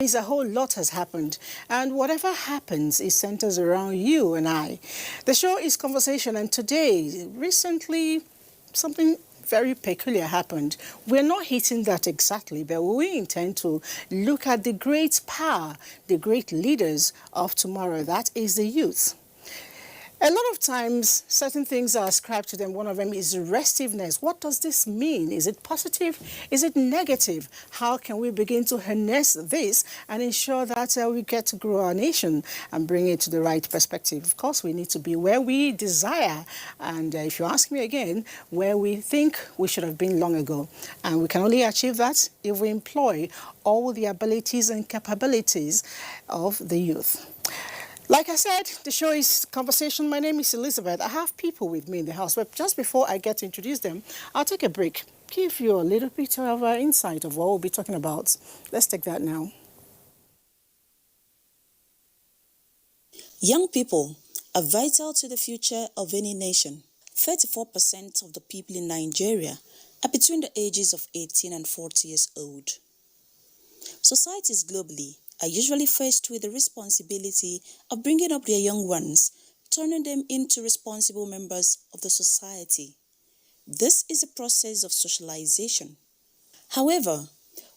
A whole lot has happened, and whatever happens, it centers around you and I. The show is Conversation, and today, recently, something very peculiar happened. We're not hitting that exactly, but we intend to look at the great power, the great leaders of tomorrow. That is the youth. A lot of times, certain things are ascribed to them. One of them is restiveness. What does this mean? Is it positive? Is it negative? How can we begin to harness this and ensure that we get to grow our nation and bring it to the right perspective? Of course, we need to be where we desire. And if you ask me again, where we think we should have been long ago. And we can only achieve that if we employ all the abilities and capabilities of the youth. Like I said, the show is Conversation. My name is Elizabeth. I have people with me in the house, but just before I get to introduce them, I'll take a break, give you a little bit of insight of what we'll be talking about. Let's take that now. Young people are vital to the future of any nation. 34% of the people in Nigeria are between the ages of 18 and 40 years old. Societies globally are usually faced with the responsibility of bringing up their young ones, turning them into responsible members of the society. This is a process of socialization. However,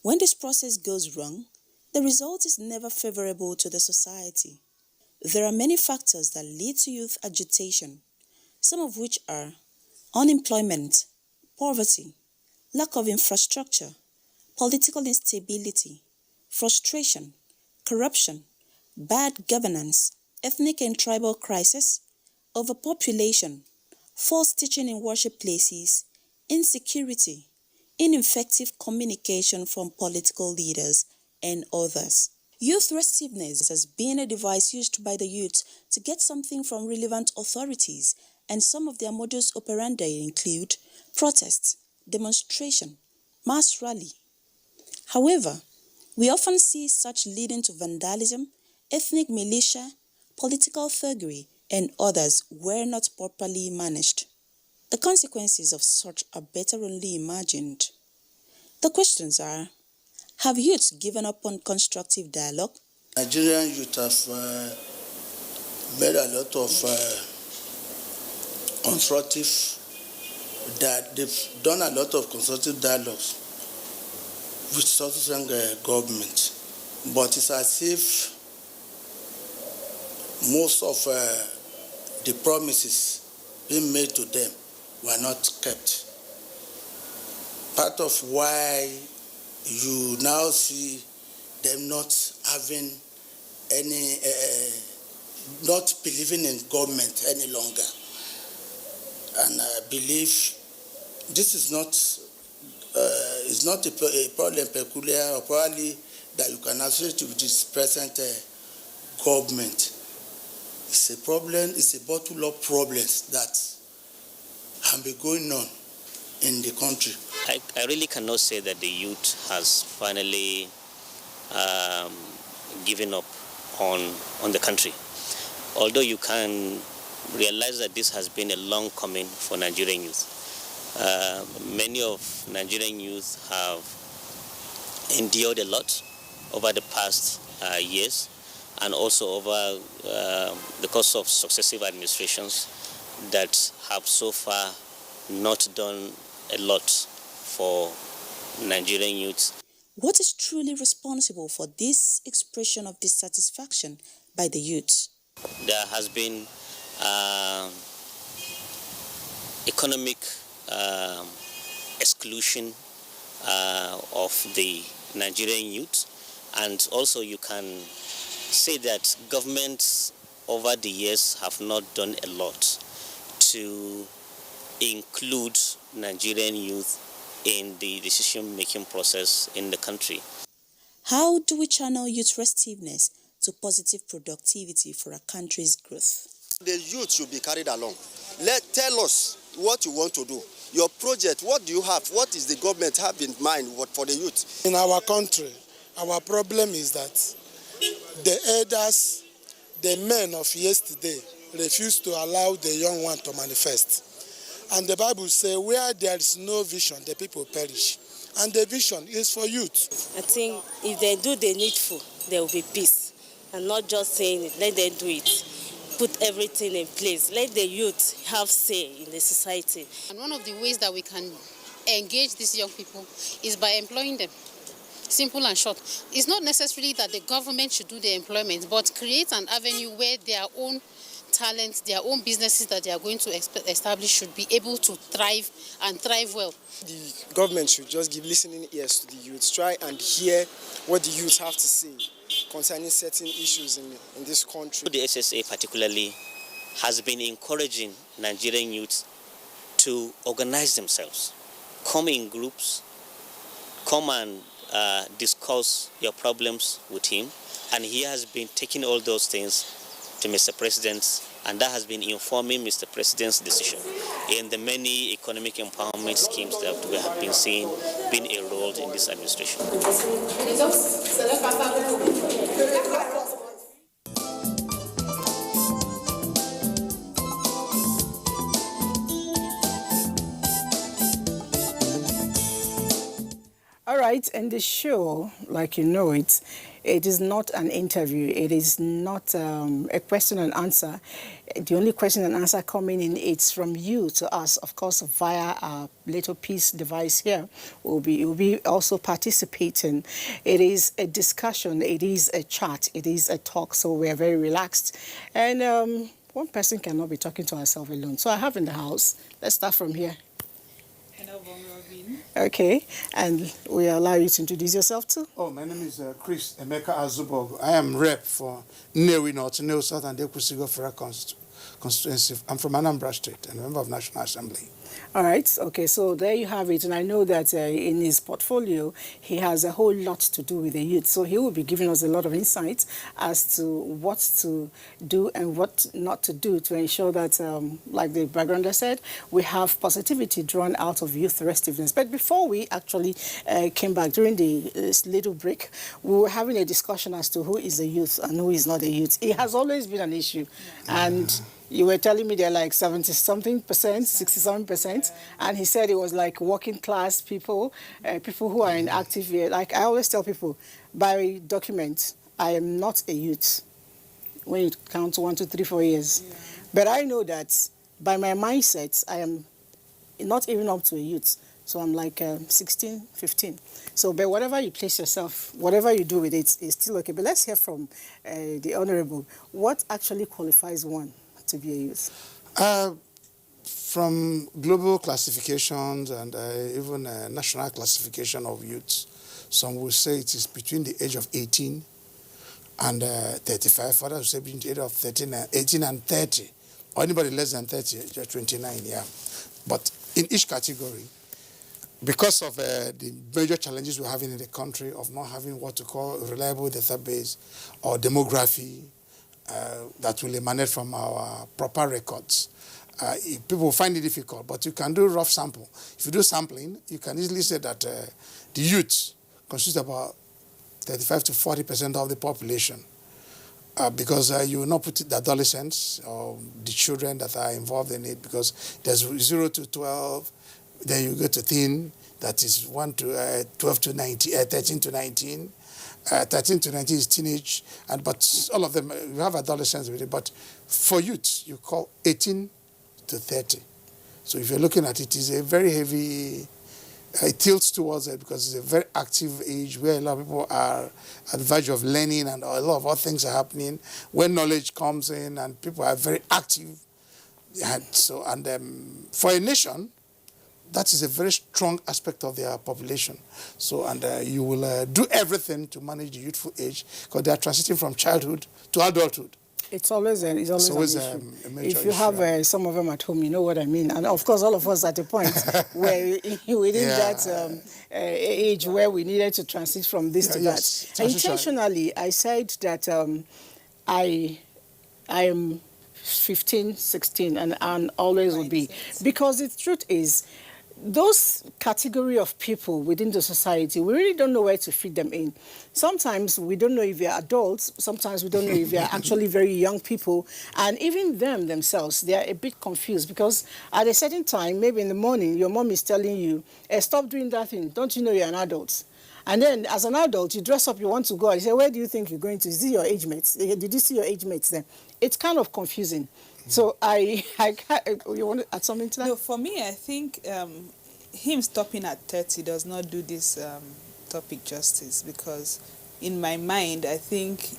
when this process goes wrong, the result is never favorable to the society. There are many factors that lead to youth agitation, some of which are unemployment, poverty, lack of infrastructure, political instability, frustration, corruption, bad governance, ethnic and tribal crisis, overpopulation, false teaching in worship places, insecurity, ineffective communication from political leaders, and others. Youth restiveness has been a device used by the youth to get something from relevant authorities, and some of their modus operandi include protest, demonstration, mass rally. However, we often see such leading to vandalism, ethnic militia, political thuggery, and others were not properly managed. The consequences of such are better only imagined. The questions are, have youths given up on constructive dialogue? Nigerian youth have made a lot of constructive, they've done a lot of constructive dialogues with certain government, but it's as if most of the promises being made to them were not kept. Part of why you now see them not having any, not believing in government any longer. And I believe this is not it's not a problem peculiar or probably that you can associate with this present government. It's a problem, it's a bottle of problems that have been going on in the country. I really cannot say that the youth has finally given up on the country. Although you can realize that this has been a long coming for Nigerian youth. Many of Nigerian youth have endured a lot over the past years, and also over the course of successive administrations that have so far not done a lot for Nigerian youth. What is truly responsible for this expression of dissatisfaction by the youth? There has been economic exclusion of the Nigerian youth, and also you can say that governments over the years have not done a lot to include Nigerian youth in the decision-making process in the country. How do we channel youth restiveness to positive productivity for our country's growth? The youth should be carried along. Tell us what you want to do. Your project, what do you have? What is the government have in mind for the youth? In our country, our problem is that the elders, the men of yesterday, refuse to allow the young one to manifest. And the Bible says, where there is no vision, the people perish. And the vision is for youth. I think if they do the needful, there will be peace. And not just saying it, let them do it. Put everything in place. Let the youth have say in the society. And one of the ways that we can engage these young people is by employing them. Simple and short. It's not necessarily that the government should do the employment, but create an avenue where their own talents, their own businesses that they are going to establish should be able to thrive and thrive well. The government should just give listening ears to the youth, try and hear what the youth have to say concerning certain issues in this country. The SSA particularly has been encouraging Nigerian youth to organize themselves, come in groups, come and discuss your problems with him, and he has been taking all those things to Mr. President, and that has been informing Mr. President's decision in the many economic empowerment schemes that we have been seeing being enrolled in this administration. All right, and the show, like you know it is not an interview. It is not a question and answer. The only question and answer coming in, it's from you to us, of course, via our little piece device here. We'll be also participating. It is a discussion. It is a chat. It is a talk. So we are very relaxed. And one person cannot be talking to herself alone. So I have in the house. Let's start from here. Okay, and we allow you to introduce yourself too. Oh, my name is Chris Emeka Azubog. I am rep for Nnewi North, Nnewi South, and Ekusigo Fera constituency. I'm from Anambra State and a member of National Assembly. All right, okay, so there you have it. And I know that in his portfolio, he has a whole lot to do with the youth. So he will be giving us a lot of insights as to what to do and what not to do to ensure that, like the backgrounder said, we have positivity drawn out of youth restiveness. But before we actually came back during the little break, we were having a discussion as to who is a youth and who is not a youth. It has always been an issue. And you were telling me they're like 70-something%, 67%, and he said it was like working class people, people who are in active year. Like I always tell people, by document, I am not a youth when you count 1, 2, 3, 4 years. Yeah. But I know that by my mindset, I am not even up to a youth. So I'm like 16, 15. So, but whatever you place yourself, whatever you do with it, is still okay. But let's hear from the Honorable. What actually qualifies one to be a youth? From global classifications and even national classification of youths, some will say it is between the age of 18 and 35. Others will say between the age of 18 and 30. Or anybody less than 30, just 29, yeah. But in each category, because of the major challenges we're having in the country of not having what to call a reliable database or demography that will emanate from our proper records, people find it difficult, but you can do rough sample. If you do sampling, you can easily say that the youth constitute about 35 to 40% of the population, because you will not put the adolescents or the children that are involved in it, because there's 0 to 12, then you go to teen, that is 1 to 12 to 19, 13 to 19. 13 to 19 is teenage, but all of them, you have adolescents with it. But for youth, you call 18 to 30. So if you're looking at it, it's a very heavy, it tilts towards it because it's a very active age where a lot of people are at the verge of learning and a lot of other things are happening, where knowledge comes in and people are very active. And so, for a nation, that is a very strong aspect of their population. So, and you will do everything to manage the youthful age because they are transiting from childhood to adulthood. It's always an issue. A major if you have some of them at home, you know what I mean. And of course, all of us at a point where within that age where we needed to transit from this to that. Intentionally, I said that I am 15, 16, and always will be. Because the truth is, those category of people within the society, we really don't know where to fit them in. Sometimes we don't know if they're adults. Sometimes we don't know if they're actually very young people. And even them themselves, they are a bit confused because at a certain time, maybe in the morning, your mom is telling you, stop doing that thing. Don't you know you're an adult? And then as an adult, you dress up, you want to go, and you say, where do you think you're going to? Is it your age mates? Did you see your age mates then? It's kind of confusing. So I can't, you want to add something to that? No, for me, I think him stopping at 30 does not do this topic justice, because in my mind, I think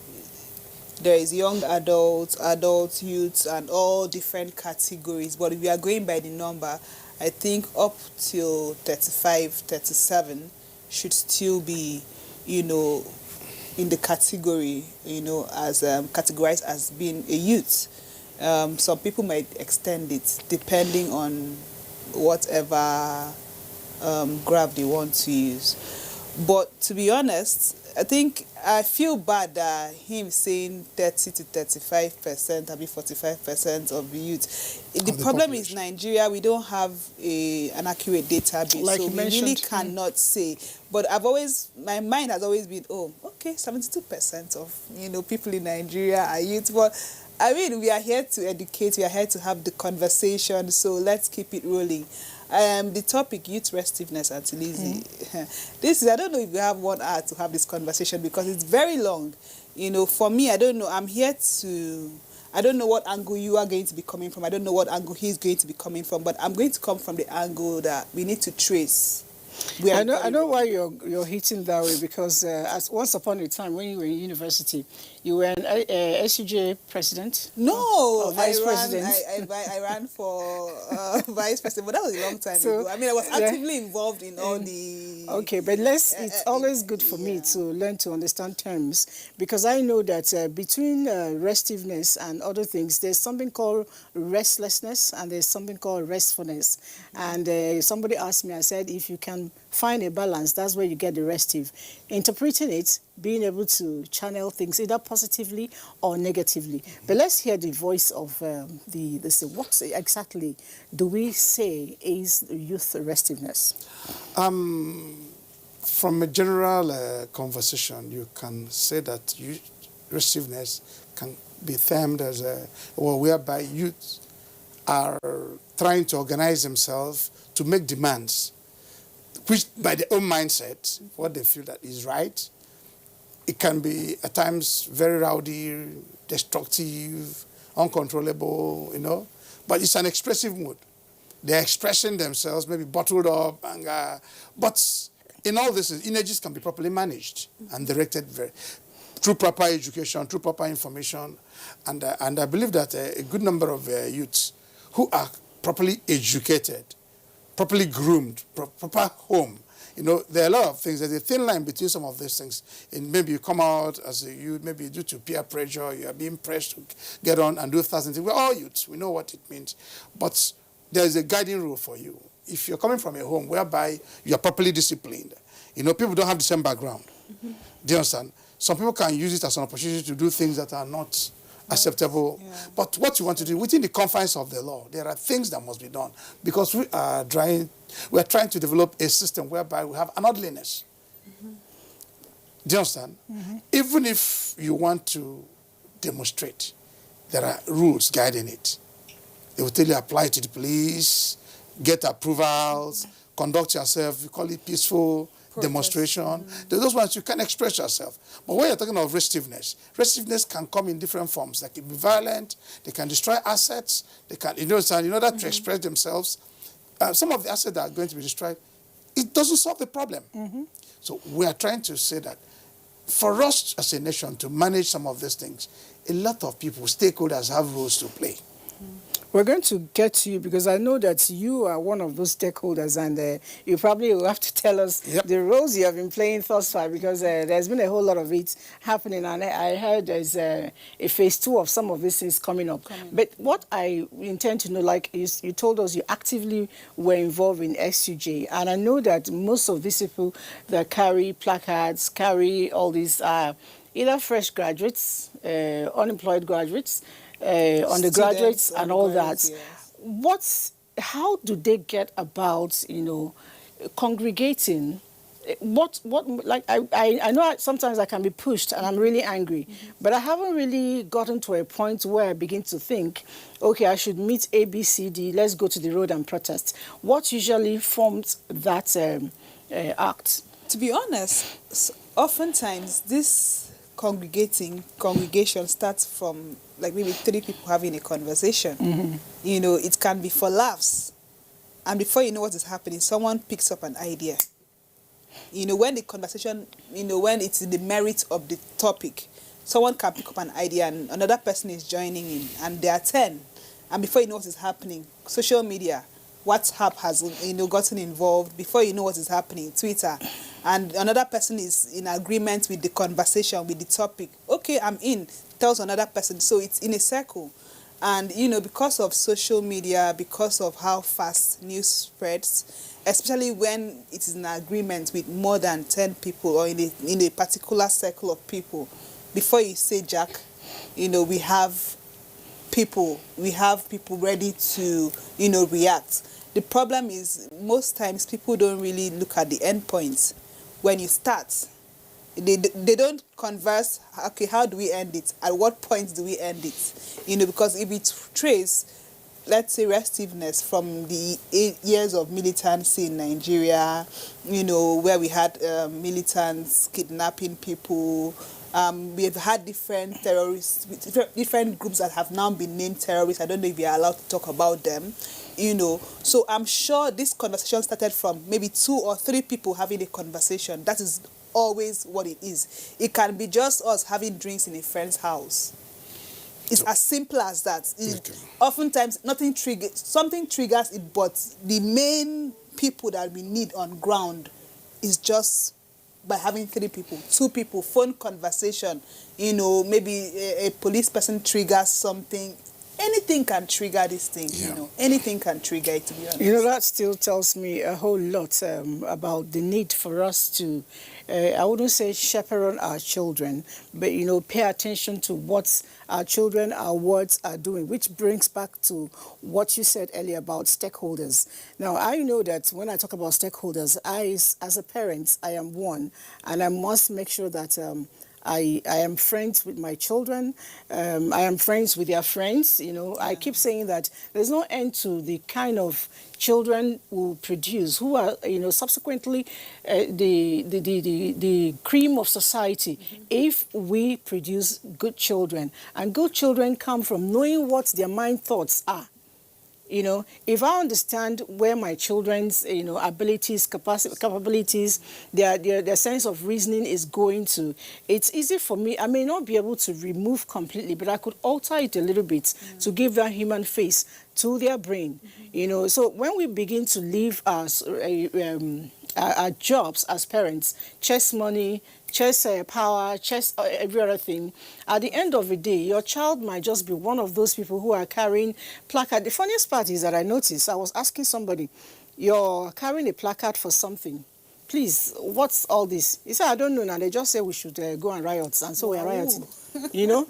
there is young adults, youths, and all different categories. But if we are going by the number, I think up till 35, 37 should still be, in the category, as categorized as being a youth. Some people might extend it depending on whatever graph they want to use. But to be honest, I feel bad that him saying 30 to 35%, maybe 45% of the youth. The problem is Nigeria, we don't have an accurate database, like so we really cannot say. But my mind has always been, 72% of people in Nigeria are youth. But I mean, we are here to educate, we are here to have the conversation, so let's keep it rolling. The topic, youth restiveness, Auntie Lizzie. This is, I don't know if we have 1 hour to have this conversation because it's very long. For me, I don't know. I don't know what angle you are going to be coming from. I don't know what angle he's going to be coming from, but I'm going to come from the angle that we need to trace. I know why you're hitting that way, because as once upon a time when you were in university, you were an SUJ president. No, vice president. I ran for vice president, but that was a long time ago. I mean, I was actively involved in all the. Okay, but it's always good for me to learn to understand terms, because I know that between restiveness and other things, there's something called restlessness and there's something called restfulness. And somebody asked me, I said, if you can find a balance, that's where you get the restive. Interpreting it, being able to channel things either positively or negatively. But let's hear the voice of what exactly do we say is youth restiveness? From a general conversation, you can say that restiveness can be termed as whereby youth are trying to organize themselves to make demands, which by their own mindset, what they feel that is right. It can be at times very rowdy, destructive, uncontrollable, but it's an expressive mood. They're expressing themselves, maybe bottled up, anger. But in all this, energies can be properly managed and directed through proper education, through proper information. And I believe that a good number of youths who are properly educated, properly groomed, proper home. There are a lot of things. There's a thin line between some of these things. And maybe you come out as a youth, maybe due to peer pressure, you are being pressed to get on and do thousands of things. We're all youths. We know what it means. But there's a guiding rule for you. If you're coming from a home whereby you are properly disciplined, people don't have the same background. Do you understand? Some people can use it as an opportunity to do things that are not acceptable. Yeah. But what you want to do within the confines of the law, there are things that must be done, because we are trying to develop a system whereby we have an orderliness. Do you understand? Even if you want to demonstrate, there are rules guiding it. They will tell you apply to the police, get approvals, conduct yourself. We call it peaceful demonstration. Those ones you can express yourself. But when you're talking of restiveness can come in different forms. They can be violent, they can destroy assets, they can, in order to express themselves. Some of the assets that are going to be destroyed, it doesn't solve the problem. So we are trying to say that for us as a nation to manage some of these things, a lot of people, stakeholders, have roles to play. We're going to get to you because I know that you are one of those stakeholders, and you probably will have to tell us the roles you have been playing thus far, because there's been a whole lot of it happening, and I heard there's a phase 2 of some of these things coming up. But what I intend to know, is you told us you actively were involved in SUJ, and I know that most of these people that carry placards, carry all these either fresh graduates, unemployed graduates, undergraduates and all that. Yes. How do they get about, congregating? I know sometimes I can be pushed and I'm really angry, but I haven't really gotten to a point where I begin to think, okay, I should meet A, B, C, D, let's go to the road and protest. What usually forms that act? To be honest, oftentimes this congregation starts from like maybe 3 people having a conversation. You know, it can be for laughs. And before you know what is happening, someone picks up an idea. You know, when the conversation, you know, when it's in the merit of the topic, someone can pick up an idea and another person is joining in and there are 10. And before you know what is happening, social media, WhatsApp has, you know, gotten involved. Before you know what is happening, Twitter. And another person is in agreement with the conversation, with the topic. Okay, I'm in. Tells another person. So it's in a circle. And, you know, because of social media, because of how fast news spreads, especially when it is in agreement with more than 10 people or in a particular circle of people, before you say Jack, you know, we have people ready to, you know, react. The problem is most times people don't really look at the end points. When you start, they don't converse, okay, how do we end it? At what point do we end it? You know, because if it trace, let's say, restiveness from the 8 years of militancy in Nigeria, you know, where we had militants kidnapping people. We have had different terrorists, different groups that have now been named terrorists. I don't know if we are allowed to talk about them, you know. So I'm sure this conversation started from maybe 2 or 3 people having a conversation. That is always what it is. It can be just us having drinks in a friend's house. It's as simple as that. Oftentimes, something triggers it, but the main people that we need on ground is just by having 3 people, 2 people, phone conversation, you know, maybe a police person triggers something. Anything can trigger this thing, you know. Anything can trigger it, to be honest. You know, that still tells me a whole lot about the need for us to, I wouldn't say chaperone our children, but, you know, pay attention to what our children, our words are doing, which brings back to what you said earlier about stakeholders. Now, I know that when I talk about stakeholders, as a parent, I am one, and I must make sure that I am friends with my children. I am friends with their friends. You know, I keep saying that there's no end to the kind of children we produce, who are, you know, subsequently the cream of society, if we produce good children. And good children come from knowing what their mind thoughts are. You know, if I understand where my children's, you know, abilities, capabilities, their sense of reasoning is going to, it's easy for me. I may not be able to remove completely, but I could alter it a little bit to give that human face to their brain. You know, so when we begin to leave our jobs as parents, chase money, chase power, chase every other thing, at the end of the day, your child might just be one of those people who are carrying placard. The funniest part is that I noticed, I was asking somebody, you're carrying a placard for something. Please, what's all this? He said, I don't know. Now they just say we should go and riot. And so we're rioting, you know?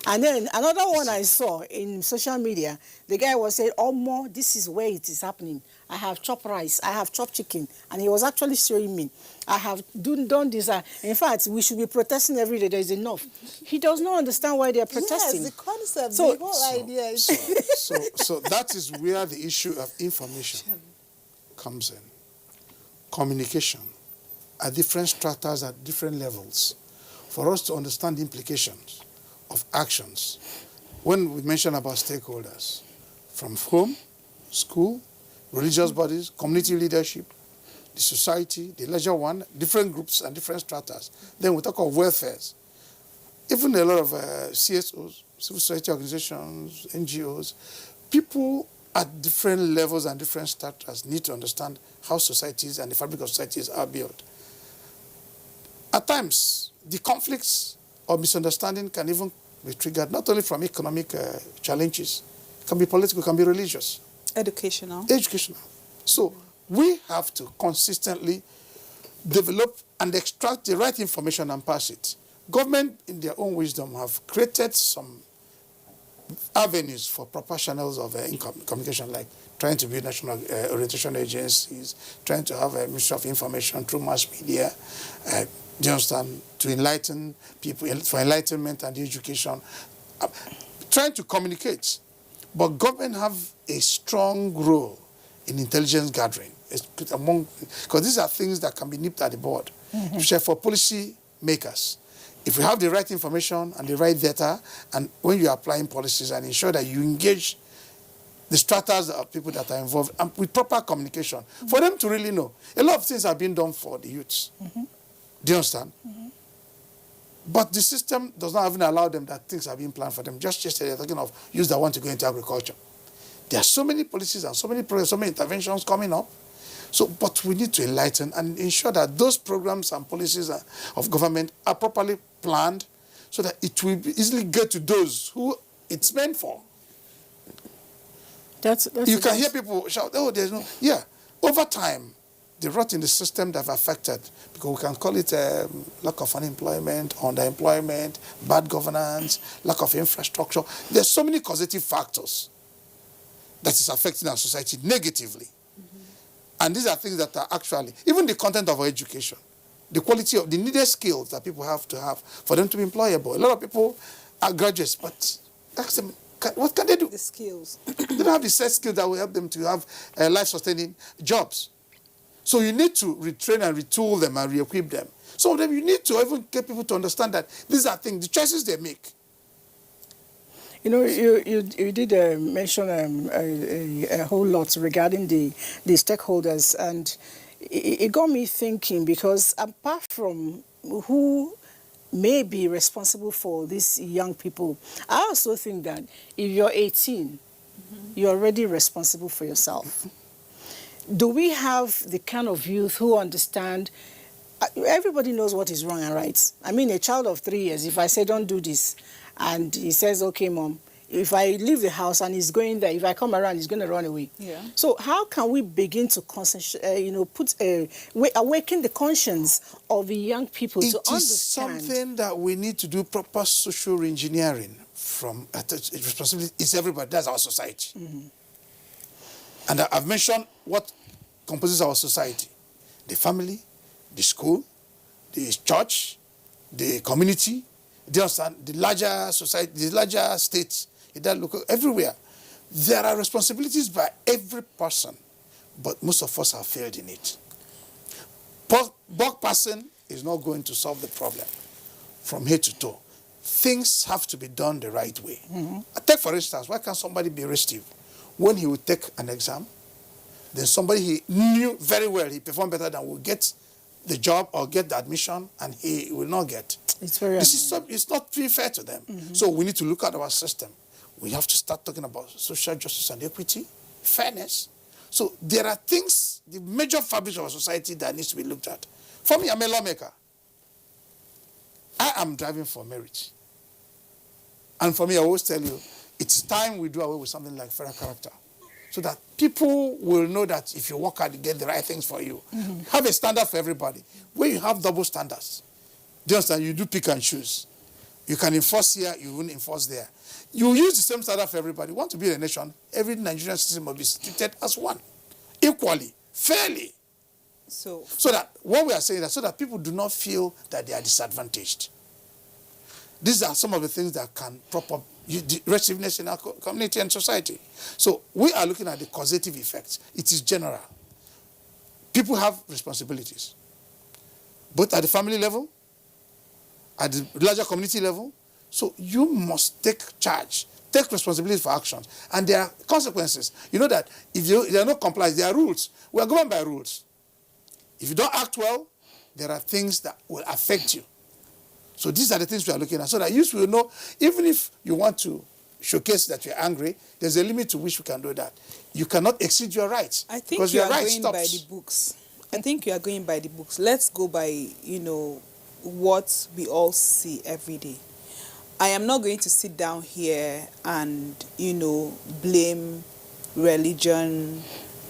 And then another one I saw in social media, the guy was saying, oh, more, this is where it is happening. I have chopped rice, I have chopped chicken. And he was actually showing me, I have done this. In fact, we should be protesting every day. There is enough. He does not understand why they are protesting. Yes, the concept, the whole idea. So that is where the issue of information comes in. Communication at different stratas, at different levels, for us to understand the implications of actions. When we mention about stakeholders, from home, school, religious bodies, community leadership, the society, the larger one, different groups and different stratas. Then we talk of welfares. Even a lot of CSOs, civil society organizations, NGOs, people at different levels and different stratas need to understand how societies and the fabric of societies are built. At times, the conflicts or misunderstanding can even be triggered not only from economic challenges, it can be political, it can be religious. Educational. So we have to consistently develop and extract the right information and pass it. Government, in their own wisdom, have created some avenues for proper channels of communication, like trying to build national orientation agencies, trying to have a ministry of information through mass media, do you understand, to enlighten people, for enlightenment and education, trying to communicate. But government have a strong role in intelligence gathering, because these are things that can be nipped at the bud. especially for policy makers. If we have the right information and the right data, and when you're applying policies, and ensure that you engage the stratas of people that are involved and with proper communication, for them to really know. A lot of things are being done for the youths. Do you understand? But the system does not even allow them that things are being planned for them. Just yesterday, they're talking of youths that want to go into agriculture. There are so many policies and so many programs, so many interventions coming up. So, but we need to enlighten and ensure that those programs and policies of government are properly planned so that it will easily get to those who it's meant for. You can hear people shout, oh, there's no... Yeah, over time, the rot in the system that have affected, because we can call it lack of unemployment, underemployment, bad governance, lack of infrastructure. There's so many causative factors that is affecting our society negatively. And these are things that are actually, even the content of our education, the quality of the needed skills that people have to have for them to be employable. A lot of people are graduates, but ask them, what can they do? The skills. They don't have the set skills that will help them to have life-sustaining jobs. So you need to retrain and retool them and re-equip them. Some of them, you need to even get people to understand that these are things, the choices they make. You know, you did mention a whole lot regarding the stakeholders, and it got me thinking, because apart from who may be responsible for these young people, I also think that if you're 18, you're already responsible for yourself. Do we have the kind of youth who understand? Everybody knows what is wrong and right. I mean, a child of 3 years, if I say don't do this, and he says, okay, Mom, if I leave the house and he's going there, if I come around, he's going to run away. Yeah. So how can we begin to awaken the conscience of the young people to understand? It is something that we need to do proper social reengineering from. Responsibility is everybody. That's our society. And I've mentioned what composes our society: the family, the school, the church, the community. Do you understand? The larger society, the larger states, local, everywhere. There are responsibilities by every person, but most of us have failed in it. Bulk person is not going to solve the problem from head to toe. Things have to be done the right way. Take, for instance, why can't somebody be restive when he will take an exam? Then somebody he knew very well, he performed better than will get the job or get the admission, and he will not get. It's very it's not pretty fair to them. So we need to look at our system. We have to start talking about social justice and equity, fairness. So there are things, the major fabric of our society that needs to be looked at. For me, I'm a lawmaker. I am driving for merit. And for me, I always tell you, it's time we do away with something like fairer character, so that people will know that if you work hard, you get the right things for you. Have a standard for everybody. When you have double standards, do you understand? You do pick and choose. You can enforce here, you won't enforce there. You use the same standard for everybody. You want to be a nation, every Nigerian citizen must be treated as one, equally, fairly. So that what we are saying is so that people do not feel that they are disadvantaged. These are some of the things that can prop up the restiveness in our community and society. So we are looking at the causative effects. It is general. People have responsibilities, both at the family level, at the larger community level. So you must take charge, take responsibility for actions. And there are consequences. You know that if there are no compliance, there are rules. We are governed by rules. If you don't act well, there are things that will affect you. So these are the things we are looking at, so that youth will know, even if you want to showcase that you're angry, there's a limit to which you can do that. You cannot exceed your rights. I think you are going by the books. I think you are going by the books. Let's go by, what we all see every day. I am not going to sit down here and, blame religion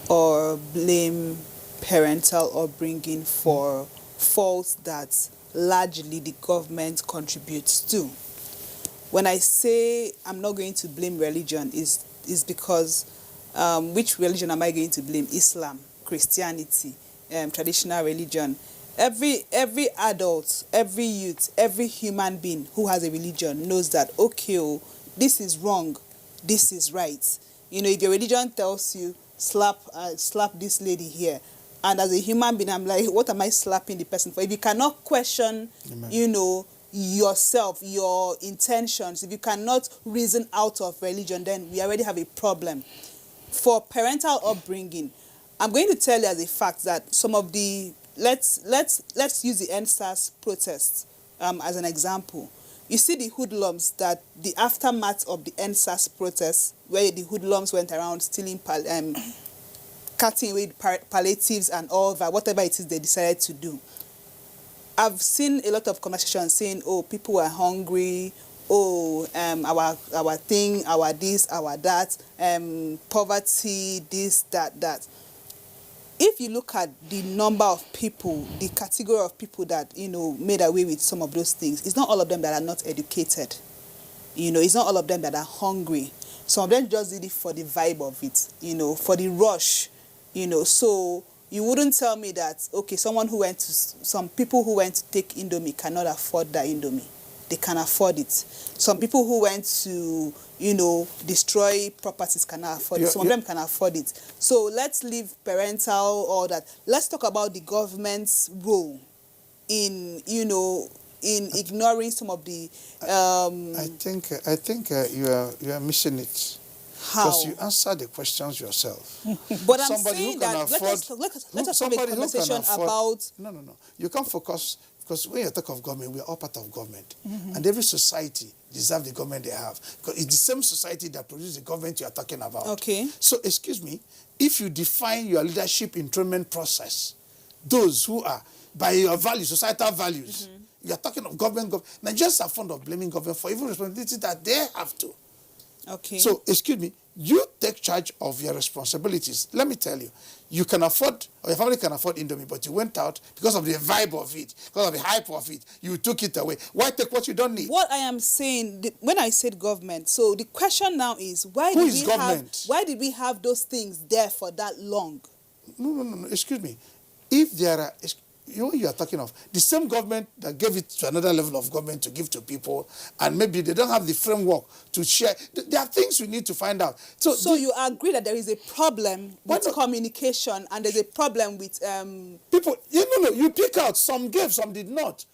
or blame parental upbringing for faults that largely the government contributes to. When I say I'm not going to blame religion is because which religion am I going to blame? Islam, Christianity, traditional religion. Every adult, every youth, every human being who has a religion knows that, okay, this is wrong, this is right. If your religion tells you slap this lady here, And as a human being, I'm like, what am I slapping the person for? If you cannot question, yourself, your intentions, if you cannot reason out of religion, then we already have a problem. For parental upbringing, I'm going to tell you as a fact that some of the, let's use the NSAS protests as an example. You see the hoodlums, that the aftermath of the NSAS protests, where the hoodlums went around stealing, cutting away palliatives and all that, whatever it is they decided to do. I've seen a lot of conversations saying, oh, people are hungry, oh, our thing, our this, our that, poverty, this, that. If you look at the number of people, the category of people that, made away with some of those things, it's not all of them that are not educated. It's not all of them that are hungry. Some of them just did it for the vibe of it, for the rush, So you wouldn't tell me that, okay, some people who went to take Indomie cannot afford that Indomie. They can afford it. Some people who went to, destroy properties cannot afford it. Some of them can afford it. So let's leave parental, all that. Let's talk about the government's role in, in ignoring some of the... I think you are missing it. How? Because you answer the questions yourself. But I'm saying that let us have a conversation about... No. You can't focus, because when you talk of government, we are all part of government. And every society deserves the government they have. Because it's the same society that produces the government you are talking about. Okay. So, excuse me, if you define your leadership enthronement process, those who are, by your values, societal values, you are talking of government. Nigerians are fond of blaming government for even responsibilities that they have to. Okay. So, excuse me, you take charge of your responsibilities. Let me tell you, you can afford, or your family can afford Indomie, but you went out because of the vibe of it, because of the hype of it. You took it away. Why take what you don't need? What I am saying, when I said government, so the question now is, why did we have those things there for that long? No, excuse me. If there are... you are talking of the same government that gave it to another level of government to give to people, and maybe they don't have the framework to share. There are things we need to find out. So you agree that there is a problem with communication, and there's a problem with people. You pick out, some gave, some did not.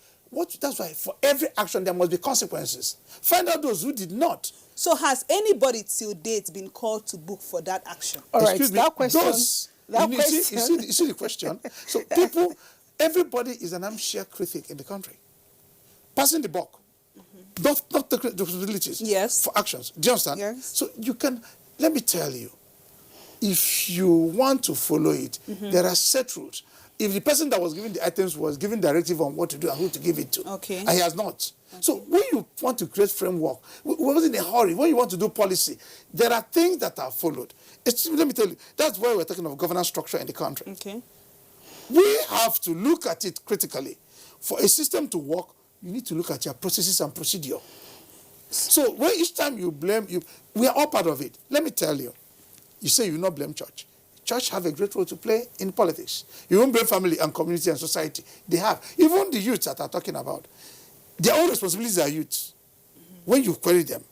That's why for every action there must be consequences. Find out those who did not. So has anybody till date been called to book for that action? All right, excuse me, that question. You see the question. So people. Everybody is an armchair critic in the country. Passing the buck. Not the responsibilities for actions. Do you understand? Yes. So you can, let me tell you, if you want to follow it, there are set rules. If the person that was giving the items was giving directive on what to do and who to give it to, and he has not. Okay. So when you want to create framework, we wasn't in a hurry. When you want to do policy, there are things that are followed. Let me tell you, that's why we're talking of governance structure in the country. Okay. We have to look at it critically. For a system to work, you need to look at your processes and procedure. So when each time you blame, we are all part of it. Let me tell you, you say you will not blame church. Church have a great role to play in politics. You won't blame family and community and society. They have. Even the youths that are talking about, their own responsibilities are youths. When you query them,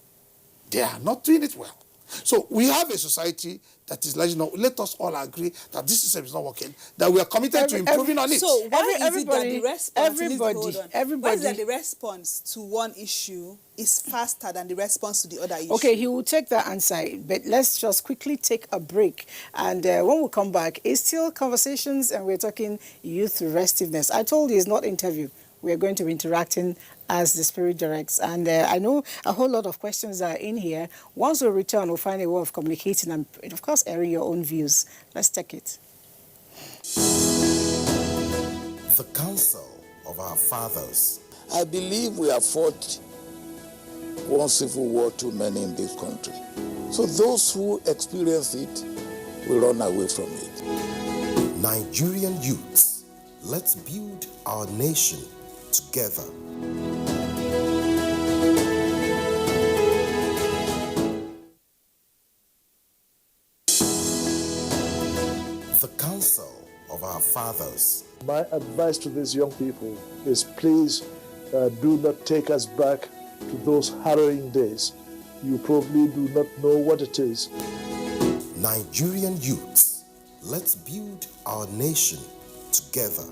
they are not doing it well. So we have a society that is large enough. Let us all agree that this system is not working, that we are committed to improving on it. So why is it that the response, why is that the response to one issue is faster than the response to the other issue? Okay, he will take that answer, but let's just quickly take a break. And when we come back, it's still conversations, and we're talking youth restiveness. I told you it's not interview. We are going to be interacting as the Spirit directs. And I know a whole lot of questions are in here. Once we return, we'll find a way of communicating and, of course, airing your own views. Let's take it. The counsel of our fathers. I believe we have fought one civil war too many in this country. So those who experience it will run away from it. Nigerian youths, let's build our nation together. The counsel of our fathers. My advice to these young people is please do not take us back to those harrowing days. You probably do not know what it is. Nigerian youths, Let's build our nation together.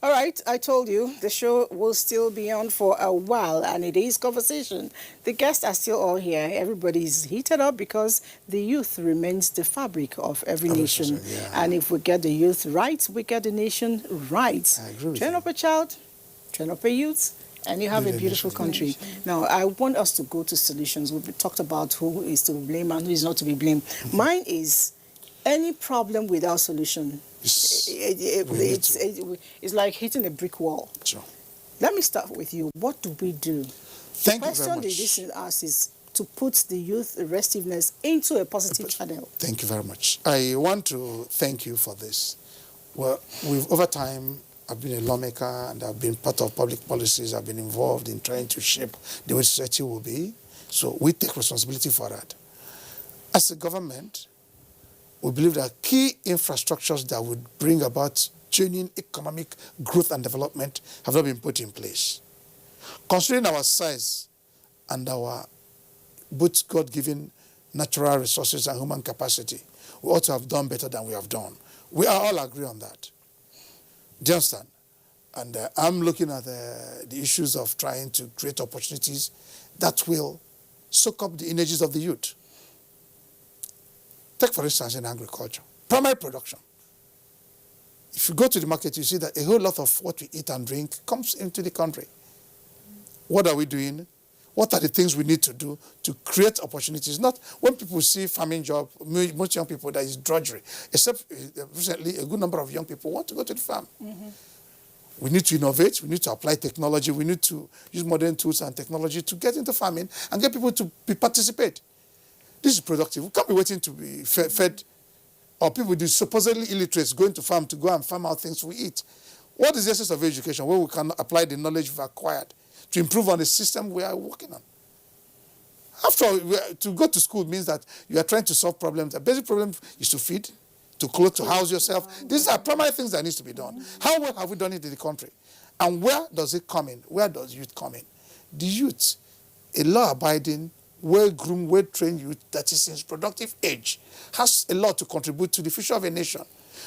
All right, I told you the show will still be on for a while, and it is conversation. The guests are still all here. Everybody's heated up because the youth remains the fabric of every nation. Yeah. And if we get the youth right, we get the nation right. I agree with Train you. up a child, train up a youth, and you have Build a a beautiful nation. country. Now, I want us to go to solutions. We've talked about who is to be blamed and who is not to be blamed. Mine is any problem without solution. It's like hitting a brick wall. Sure. Let me start with you. What do we do? Thank the you very question much. they listen to us is to put the youth restiveness into a positive channel. Thank you very much. I want to thank you for this. Well, over time, I've been a lawmaker and I've been part of public policies. I've been involved in trying to shape the way society will be. So we take responsibility for that. As a government, we believe that key infrastructures that would bring about genuine economic growth and development have not been put in place. Considering our size and our both God-given natural resources and human capacity, we ought to have done better than we have done. We all agree on that. Do you understand? And I'm looking at the issues of trying to create opportunities that will soak up the energies of the youth. Take, for instance, in agriculture, primary production. If you go to the market, you see that a whole lot of what we eat and drink comes into the country. What are we doing? What are the things we need to do to create opportunities? Not when people see farming job, most young people, that is drudgery. Except recently, a good number of young people want to go to the farm. Mm-hmm. We need to innovate. We need to apply technology. We need to use modern tools and technology to get into farming and get people to participate. This is productive. We can't be waiting to be fed, or people who supposedly illiterates going to farm to go and farm out things we eat. What is the essence of education where we can apply the knowledge we've acquired to improve on the system we are working on? After all, to go to school means that you are trying to solve problems. The basic problem is to feed, to clothe, to house yourself. These are primary things that need to be done. How well have we done it in the country? And where does it come in? Where does youth come in? The youth, a law-abiding, well-groomed, well-trained youth that is in its productive age, has a lot to contribute to the future of a nation.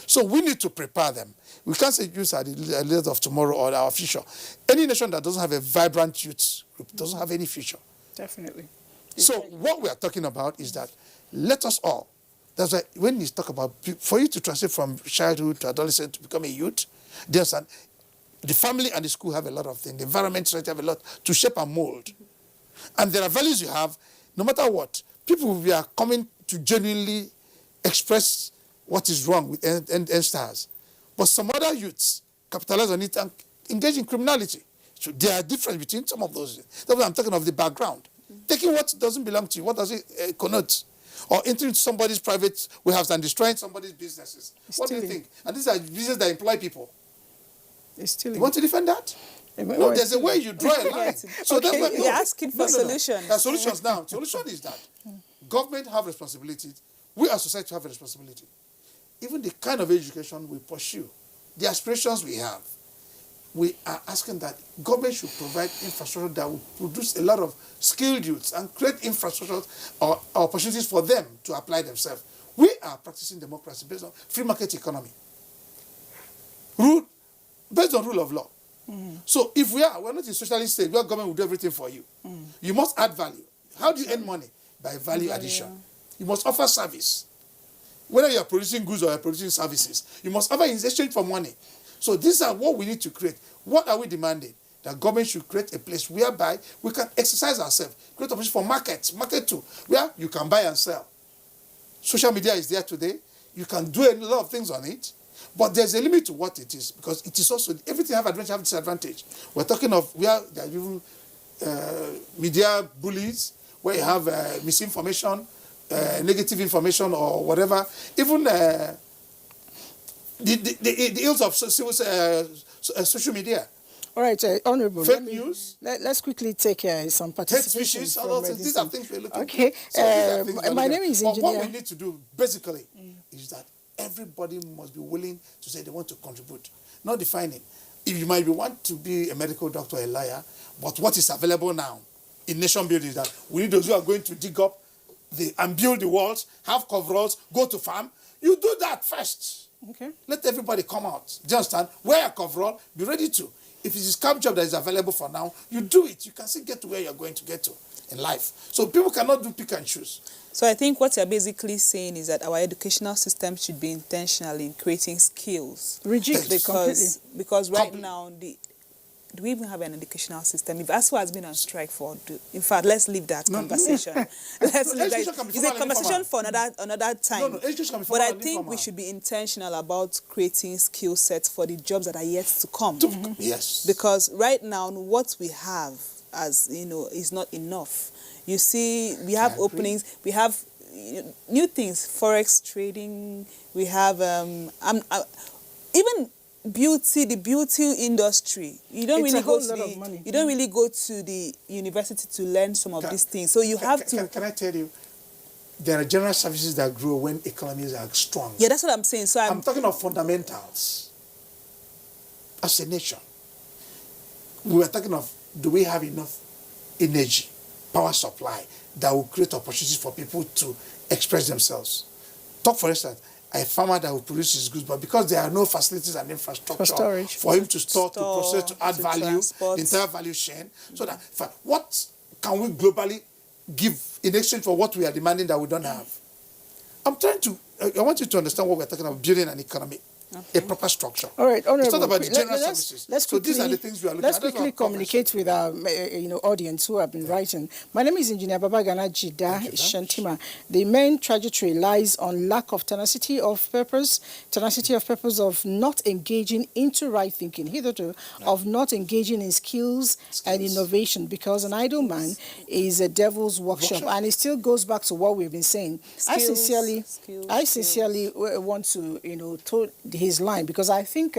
So we need to prepare them. We can't say youth are the leaders of tomorrow or our future. Any nation that doesn't have a vibrant youth group doesn't have any future. Definitely. So what we are talking about is that let us all, that's why when you talk about, for you to transit from childhood to adolescence to become a youth, there's the family and the school have a lot of things. The environment society have a lot to shape and mold. And there are values you have, no matter what. People we are coming to genuinely express what is wrong with stars. But some other youths capitalize on it and engage in criminality. So there are differences between some of those. That's why I'm talking of the background. Taking what doesn't belong to you, what does it connote? Or entering somebody's private warehouse and destroying somebody's businesses. What do you think? And these are businesses that employ people. You want to defend that? No, there's a way you draw a line. So okay, that's you're asking for solutions. There are solutions now. Solution is that government have responsibility. We as society have a responsibility. Even the kind of education we pursue, the aspirations we have, we are asking that government should provide infrastructure that will produce a lot of skilled youths and create infrastructure or opportunities for them to apply themselves. We are practicing democracy based on free market economy. Based on rule of law. So if we're not in socialist state where government will do everything for you, you must add value. How do you earn money? By value addition. You must offer service. Whether you are producing goods or you are producing services, you must offer in exchange for money. So these are what we need to create. What are we demanding? That government should create a place whereby we can exercise ourselves, create opportunity for market too, where you can buy and sell. Social media is there today. You can do a lot of things on it. But there's a limit to what it is, because it is also, everything have advantage, have disadvantage. We're talking of where there are even media bullies, where you have misinformation, negative information or whatever. Even the ills of social media. All right, Honorable. Fake news. Let's quickly take some participation. These are things we're looking Okay. So My name is Engineer. But what we need to do, basically, is that everybody must be willing to say they want to contribute, not defining. If you might want to be a medical doctor, a lawyer, but what is available now in nation building is that we need those who are going to dig up and build the walls, have coveralls, go to farm. You do that first. Okay. Let everybody come out. Do you understand? Wear a coverall, be ready to. If it is a scam job that is available for now, you do it. You can still get to where you're going to get to in life. So people cannot do pick and choose. So I think what you're basically saying is that our educational system should be intentional in creating skills. Because right now, do we even have an educational system? If ASU has been on strike in fact, let's leave that conversation. Let's leave that. It's a conversation for another time. But I think we should be intentional about creating skill sets for the jobs that are yet to come. Yes. Because right now, what we have, as you know, is not enough. You see, we have openings, we have new things, forex trading, we have even the beauty industry. You don't really go to the university to learn some of these things. So you have to. Can I tell you, there are general services that grow when economies are strong. Yeah, that's what I'm saying. So I'm talking of fundamentals. As a nation, we were talking of, do we have enough energy, power supply that will create opportunities for people to express themselves? Talk, for instance, a farmer that will produce his goods, but because there are no facilities and infrastructure for him to store, to process, to add value, the entire value chain, so that what can we globally give in exchange for what we are demanding that we don't have? I want you to understand what we're talking about, building an economy. A proper structure. All right, Honorable. It's not about the general services. So these are the things we are looking at. Let's quickly communicate with our audience who have been writing. My name is Engineer Babagana Jida Shantima. The main trajectory lies on lack of tenacity of purpose of not engaging into right thinking, hitherto of not engaging in skills and innovation, because an idle man is a devil's workshop. And it still goes back to what we've been saying. I sincerely want to, told his line, because I think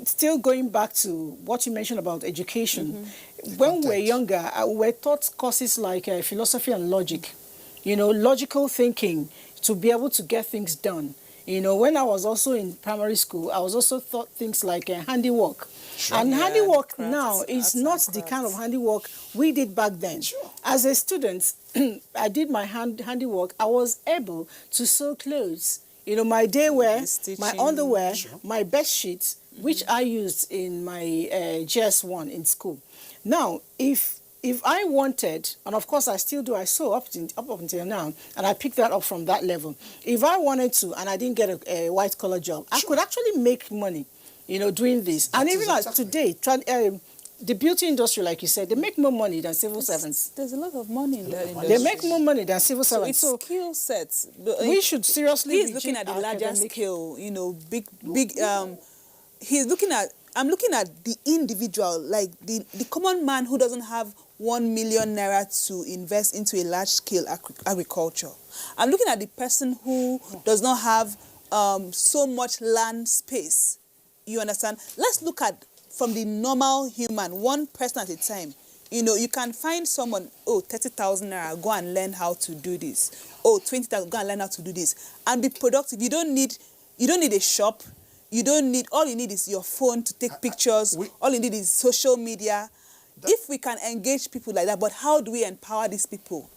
still going back to what you mentioned about education, when we were younger, we were taught courses like philosophy and logic, logical thinking to be able to get things done. When I was also in primary school, I was also taught things like handiwork. Sure. And handiwork now is not the kind of handiwork we did back then. Sure. As a student, I did my handiwork. I was able to sew clothes. My day wear, my underwear, my bed sheets, which I used in my GS1 in school. Now, if I wanted, and of course I still do, I sew up until now, and I picked that up from that level. If I wanted to, and I didn't get a white-collar job, I could actually make money, doing this. And even today, the beauty industry, like you said, they make more money than civil servants. There's a lot of money in that industry. They make more money than civil servants. So it's skill sets. We should seriously He's looking at the larger scale, I'm looking at the individual, like the common man who doesn't have 1 million naira to invest into a large-scale agriculture. I'm looking at the person who does not have so much land space. You understand? Let's look at from the normal human, one person at a time. You can find someone, 30,000 naira, go and learn how to do this. 20,000, go and learn how to do this. And be productive. You don't need a shop. All you need is your phone to take pictures. All you need is social media. If we can engage people like that, but how do we empower these people?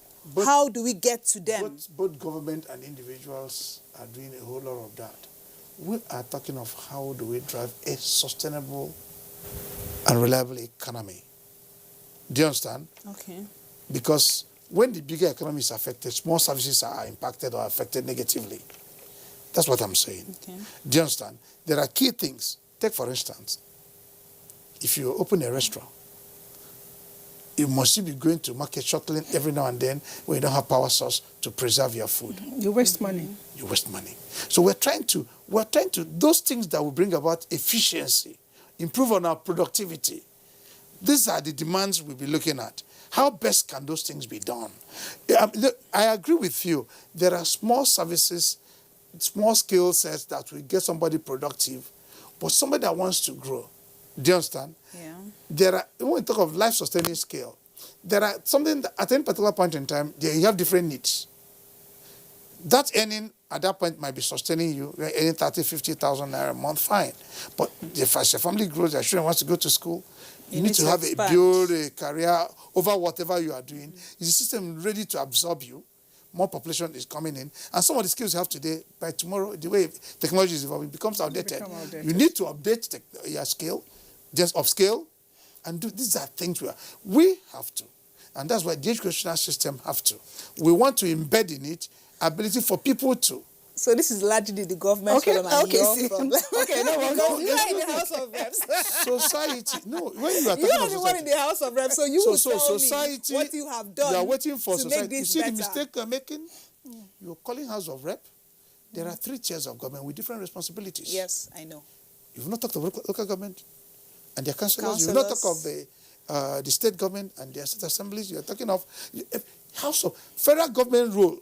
How do we get to them? Both government and individuals are doing a whole lot of that. We are talking of how do we drive a sustainable and reliable economy. Do you understand? Okay. Because when the bigger economy is affected, small services are impacted or affected negatively. That's what I'm saying. Okay. Do you understand? There are key things. Take, for instance, if you open a restaurant, you must be going to market shuttling every now and then when you don't have power source to preserve your food. You waste money. You waste money. So we're trying to, those things that will bring about efficiency, improve on our productivity. These are the demands we'll be looking at. How best can those things be done? I agree with you. There are small services, small skill sets that will get somebody productive, but somebody that wants to grow, Do you understand? Yeah. There are, when we talk of life-sustaining scale, there are something that at any particular point in time, you have different needs. That earning at that point might be sustaining you. You're earning 30, 50,000 naira a month, fine. But if as your family grows, your children wants to go to school, you need to have build a career over whatever you are doing. Is the system ready to absorb you? More population is coming in. And some of the skills you have today, by tomorrow, the way technology is evolving, becomes outdated. You need to update your skill, just upscale, and do. These are things we have to. And that's why the educational system have to. We want to embed in it ability for people to. So this is largely the government's problem and your problem. Okay, no, you are in the House of Reps. Society, no, when you are talking You are of the society, one in the House of Reps, so you will tell society, me what you have done. You are waiting for to society. make this you see better. the mistake you're making? You're calling House of Rep. There are 3 tiers of government with different responsibilities. Yes, I know. You've not talked of local government and their councillors. You've not talked of the state government and their state assemblies. You're talking of House of Federal government role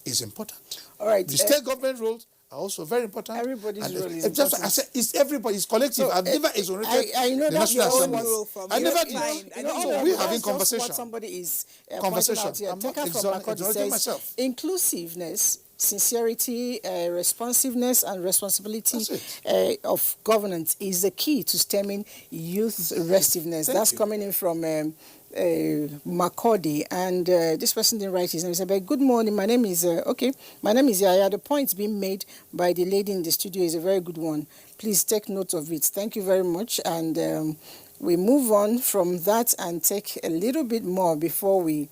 is important. All right. The state government roles are also very important. Everybody's role is just important. I said, it's everybody. It's collective. So, I've never exonerated I know the that's National your Assembly. own role from I you. never Fine. did. We're having conversation. What somebody is Conversation. pointing out I'm here. not exonerating myself. Inclusiveness, sincerity, responsiveness, and responsibility of governance is the key to stemming youth restiveness. That's coming in from Macaulay, and this person didn't write his name. He said, "But good morning, my name is my name is Yaya. The point being made by the lady in the studio is a very good one. Please take note of it. Thank you very much." And we move on from that and take a little bit more before we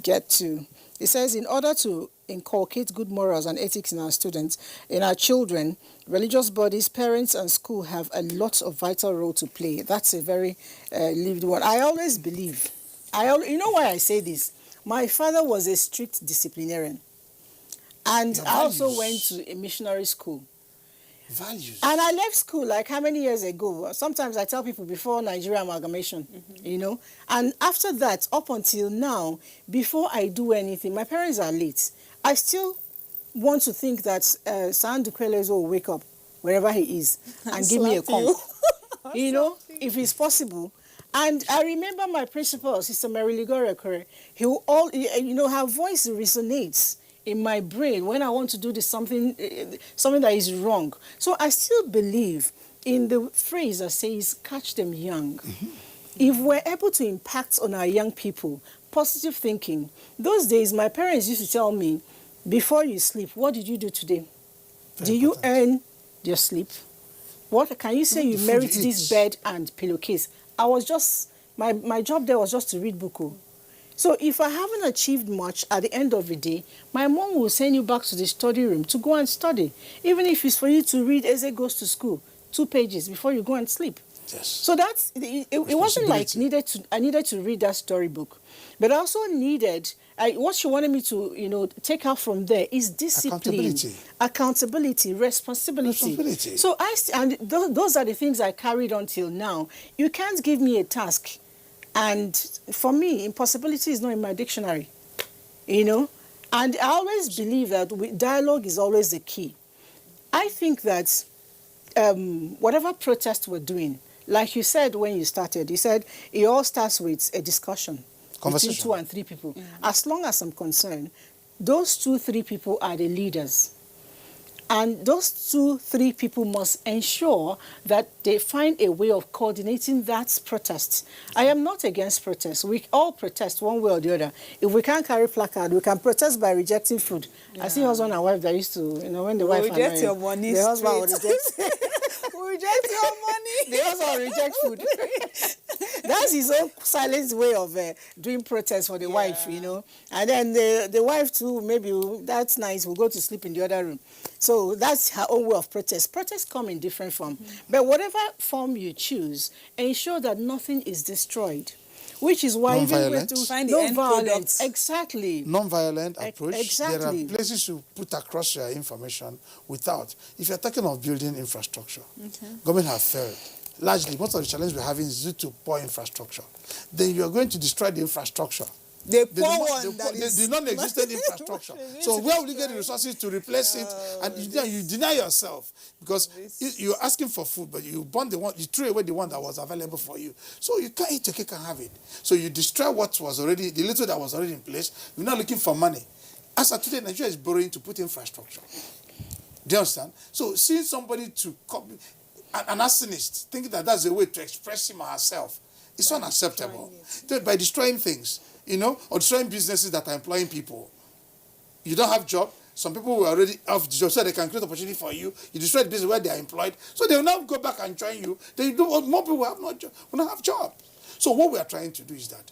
get to. It says, in order to inculcate good morals and ethics in our students, in our children, religious bodies, parents, and school have a lot of vital role to play. That's a very lived one. I always believe. You know why I say this? My father was a strict disciplinarian, and I also went to a missionary school. Values. And I left school like how many years ago? Sometimes I tell people before Nigerian amalgamation, you know. And after that, up until now, before I do anything, my parents are late. I still want to think that Sandu Kwelezo will wake up wherever he is and give me a conk. You know, if it's possible. And I remember my principal, Sister Mary Ligore, her voice resonates in my brain when I want to do something that is wrong. So I still believe in the phrase that says, catch them young. If we're able to impact on our young people, positive thinking. Those days, my parents used to tell me, before you sleep, what did you do today? Do you earn your sleep? What can you say you merit this bed and pillowcase? I was just, my job there was just to read book. So if I haven't achieved much at the end of the day, my mom will send you back to the study room to go and study. Even if it's for you to read Eze Goes to School, 2 pages before you go and sleep. Yes. So that's, it wasn't like I needed to read that storybook. But I also needed, what she wanted me to, take out from there is discipline. Accountability, responsibility. So those are the things I carried on till now. You can't give me a task. And for me, impossibility is not in my dictionary, And I always believe that dialogue is always the key. I think that whatever protest we're doing, like you said when you started, you said it all starts with a discussion between 2 and 3 people. As long as I'm concerned, those 2-3 people are the leaders. And those 2-3 people must ensure that they find a way of coordinating that protest. I am not against protest. We all protest one way or the other. If we can't carry placard, we can protest by rejecting food. Yeah. I see husband and wife that used to, when the wife reject your money, the husband will reject. Reject your money. The husband will reject food. That's his own silent way of doing protest for the wife, And then the wife too, maybe that's nice, will go to sleep in the other room. So that's her own way of protest. Protests come in different form. But whatever form you choose, ensure that nothing is destroyed. Which is why even with to find the end violence. Exactly. Non-violent approach. Exactly. There are places you put across your information without. If you're talking of building infrastructure, government have failed. Largely, most of the challenge we're having is due to poor infrastructure. Then you're going to destroy the infrastructure the non-existent infrastructure. So where will you get the resources to replace it? And you deny yourself because you're asking for food, but you threw away the one that was available for you. So you can't eat your cake and have it. So you destroy what was already, the little that was already in place. You're not looking for money. As of today, Nigeria is borrowing to put infrastructure. Do you understand? So seeing somebody to come, an arsonist, thinking that that's a way to express him or herself, it's unacceptable. By destroying things, or destroying businesses that are employing people. You don't have job. Some people who already have job, so they can create opportunity for you. You destroy the business where they are employed, so they will now go back and join you. More people will not have job. So what we are trying to do is that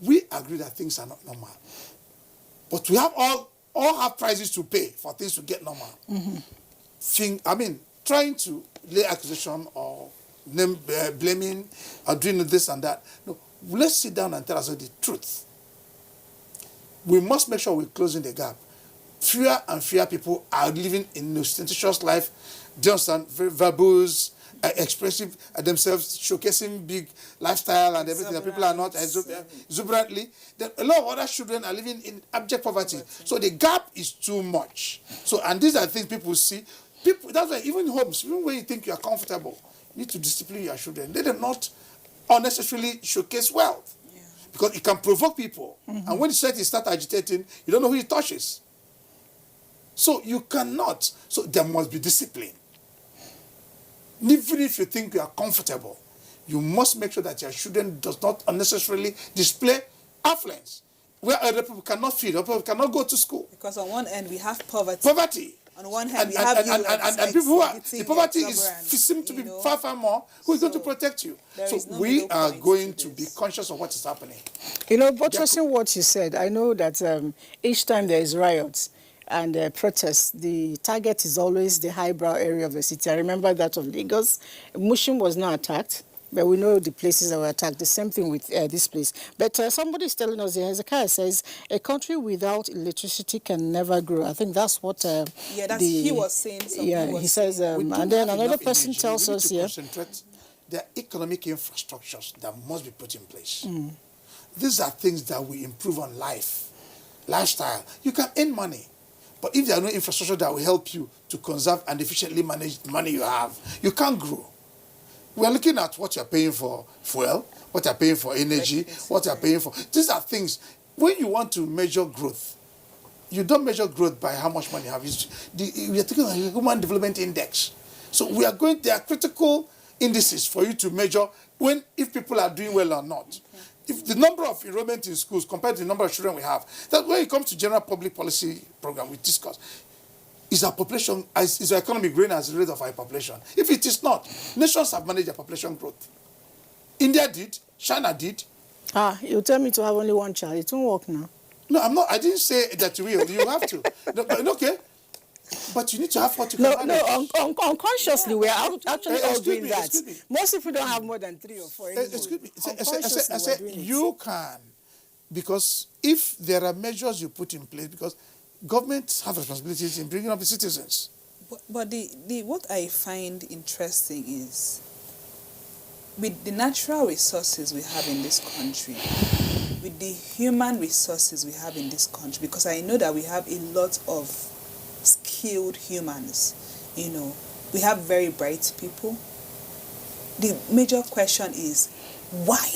we agree that things are not normal, but we have all have prices to pay for things to get normal. Trying to lay accusation or blaming or doing this and that. No, let's sit down and tell us the truth. We must make sure we're closing the gap. Fewer and fewer people are living in ostentatious life, just very verbose, expressive themselves, showcasing big lifestyle and everything that people are not exuberantly. Then a lot of other children are living in abject poverty. So the gap is too much. So, and these are things people see. That's why even homes, even when you think you are comfortable, you need to discipline your children. They do not unnecessarily showcase wealth. Because it can provoke people. And when the society start agitating, you don't know who it touches. So you cannot. So there must be discipline. Even if you think you are comfortable, you must make sure that your children does not unnecessarily display affluence. Where other people cannot feed, other people cannot go to school. Because on one end we have poverty. On one hand we have and people who are, the poverty seems to be far, far more. Who is going to protect you? So we are going to be conscious of what is happening. Buttressing what you said, I know that each time there is riots and protests, the target is always the highbrow area of the city. I remember that of Lagos. Mushin was not attacked, but we know the places that were attacked. The same thing with this place. But somebody is telling us, Hezekiah says, a country without electricity can never grow. I think that's what he was saying. He says, and then another person tells us here. There are economic infrastructures that must be put in place. These are things that will improve on lifestyle. You can earn money. But if there are no infrastructure that will help you to conserve and efficiently manage the money you have, you can't grow. We are looking at what you're paying for fuel, what you're paying for energy, what you're paying for. These are things. When you want to measure growth, you don't measure growth by how much money you have. We are taking a Human Development Index. So there are critical indices for you to measure if people are doing well or not. If the number of enrollment in schools compared to the number of children we have, that when it comes to general public policy program we discuss, is our population, is our economy growing as a rate of our population? If it is not, nations have managed their population growth. India did, China did. You tell me to have only one child, it won't work now. No, I'm not. I didn't say that you will. You have to. Okay. But you need to have what you can manage. Unconsciously, we are actually all doing that. Most people don't have more than 3 or 4 anymore. Excuse me. I said you can. Because if there are measures you put in place, because governments have responsibilities in bringing up the citizens. But what I find interesting is, with the natural resources we have in this country, with the human resources we have in this country, because I know that we have a lot of skilled humans, we have very bright people. The major question is, why?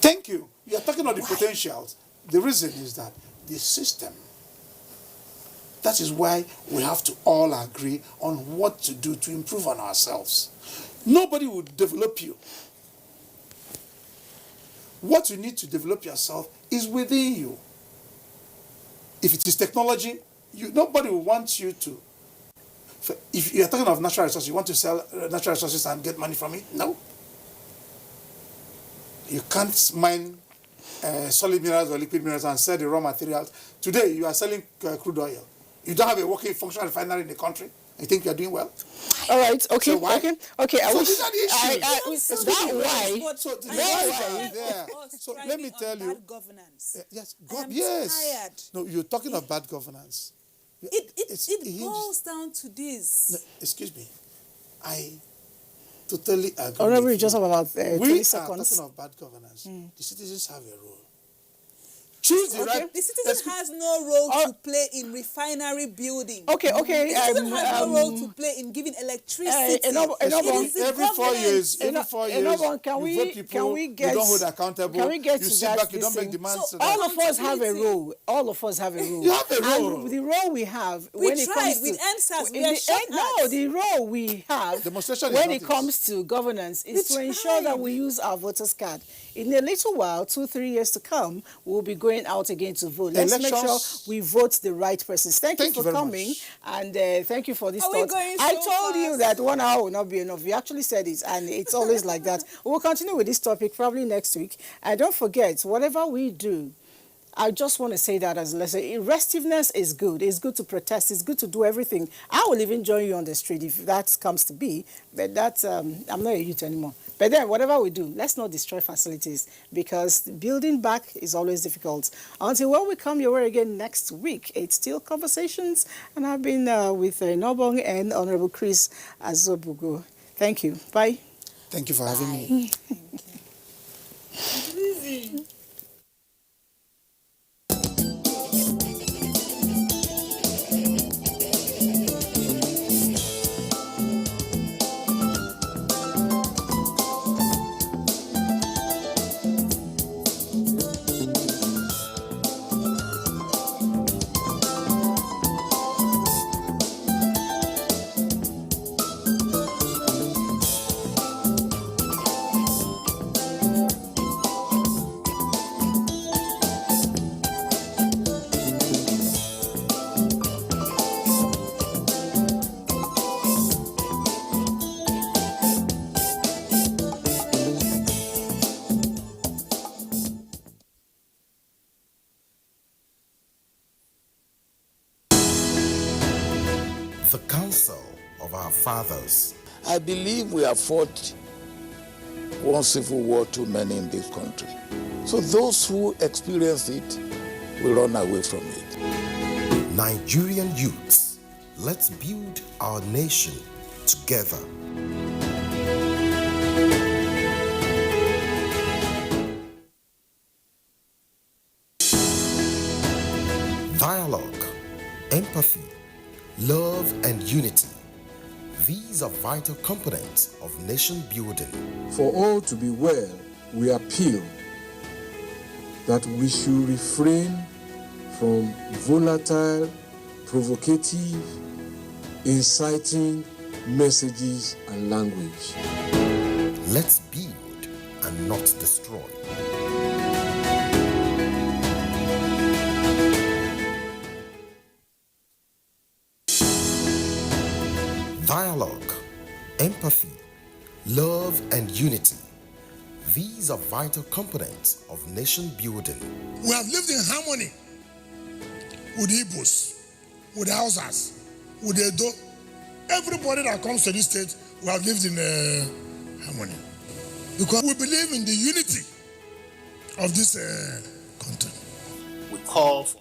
Thank you. You are talking about the potentials. The reason is that the system. That is why we have to all agree on what to do to improve on ourselves. Nobody will develop you. What you need to develop yourself is within you. If it is technology, nobody will want you to. If you're talking of natural resources, you want to sell natural resources and get money from it? No. You can't mine solid minerals or liquid minerals and sell the raw materials. Today, you are selling crude oil. You don't have a working functional refinery in the country. I think you are doing well. All right. Okay. So why? Okay. So these are the issues. So let me tell you. Bad governance. Yes. Tired. No, you're talking of bad governance. It boils down to this. No, excuse me. I totally agree. Honorable, just about 20 we seconds. are talking of bad governance. The citizens have a role. Choose the right. The citizen has no role to play in refinery building. Okay. The citizen has no role to play in giving electricity. Every 4 years, you vote people, you don't hold accountable, can we get you to sit that, back, you don't make demands. So all of us have a role. All of us have a role. You have a role. And the role we have We when it tried comes with to NSAS. We are short the role we have when it comes to governance is to ensure that we use our voters card. In a little while, 2-3 years to come, we'll be going out again to vote. Let's make sure we vote the right persons. Thank you for coming, and thank you for this thought. I told you that 1 hour will not be enough. You actually said it, and it's always like that. We'll continue with this topic probably next week. And don't forget, whatever we do, I just want to say that as a lesson. Restiveness is good. It's good to protest. It's good to do everything. I will even join you on the street if that comes to be. But that's, I'm not a youth anymore. But then, whatever we do, let's not destroy facilities, because building back is always difficult. Until when we come your way again next week, it's still Conversations, and I've been with Nobong and Honorable Chris Azobugo. Thank you. Bye. Thank you for having me. The counsel of our fathers. I believe we have fought one civil war too many in this country. So those who experience it will run away from it. Nigerian youths, let's build our nation together. Dialogue, empathy, love and unity. These are vital components of nation building. For all to be well, we appeal that we should refrain from volatile, provocative, inciting messages and language. Let's build and not destroy. Dialogue, empathy, love and unity. These are vital components of nation building. We have lived in harmony with the Igbos, with the Hausas, with the Edo. Everybody that comes to this state, we have lived in harmony. Because we believe in the unity of this country. We call for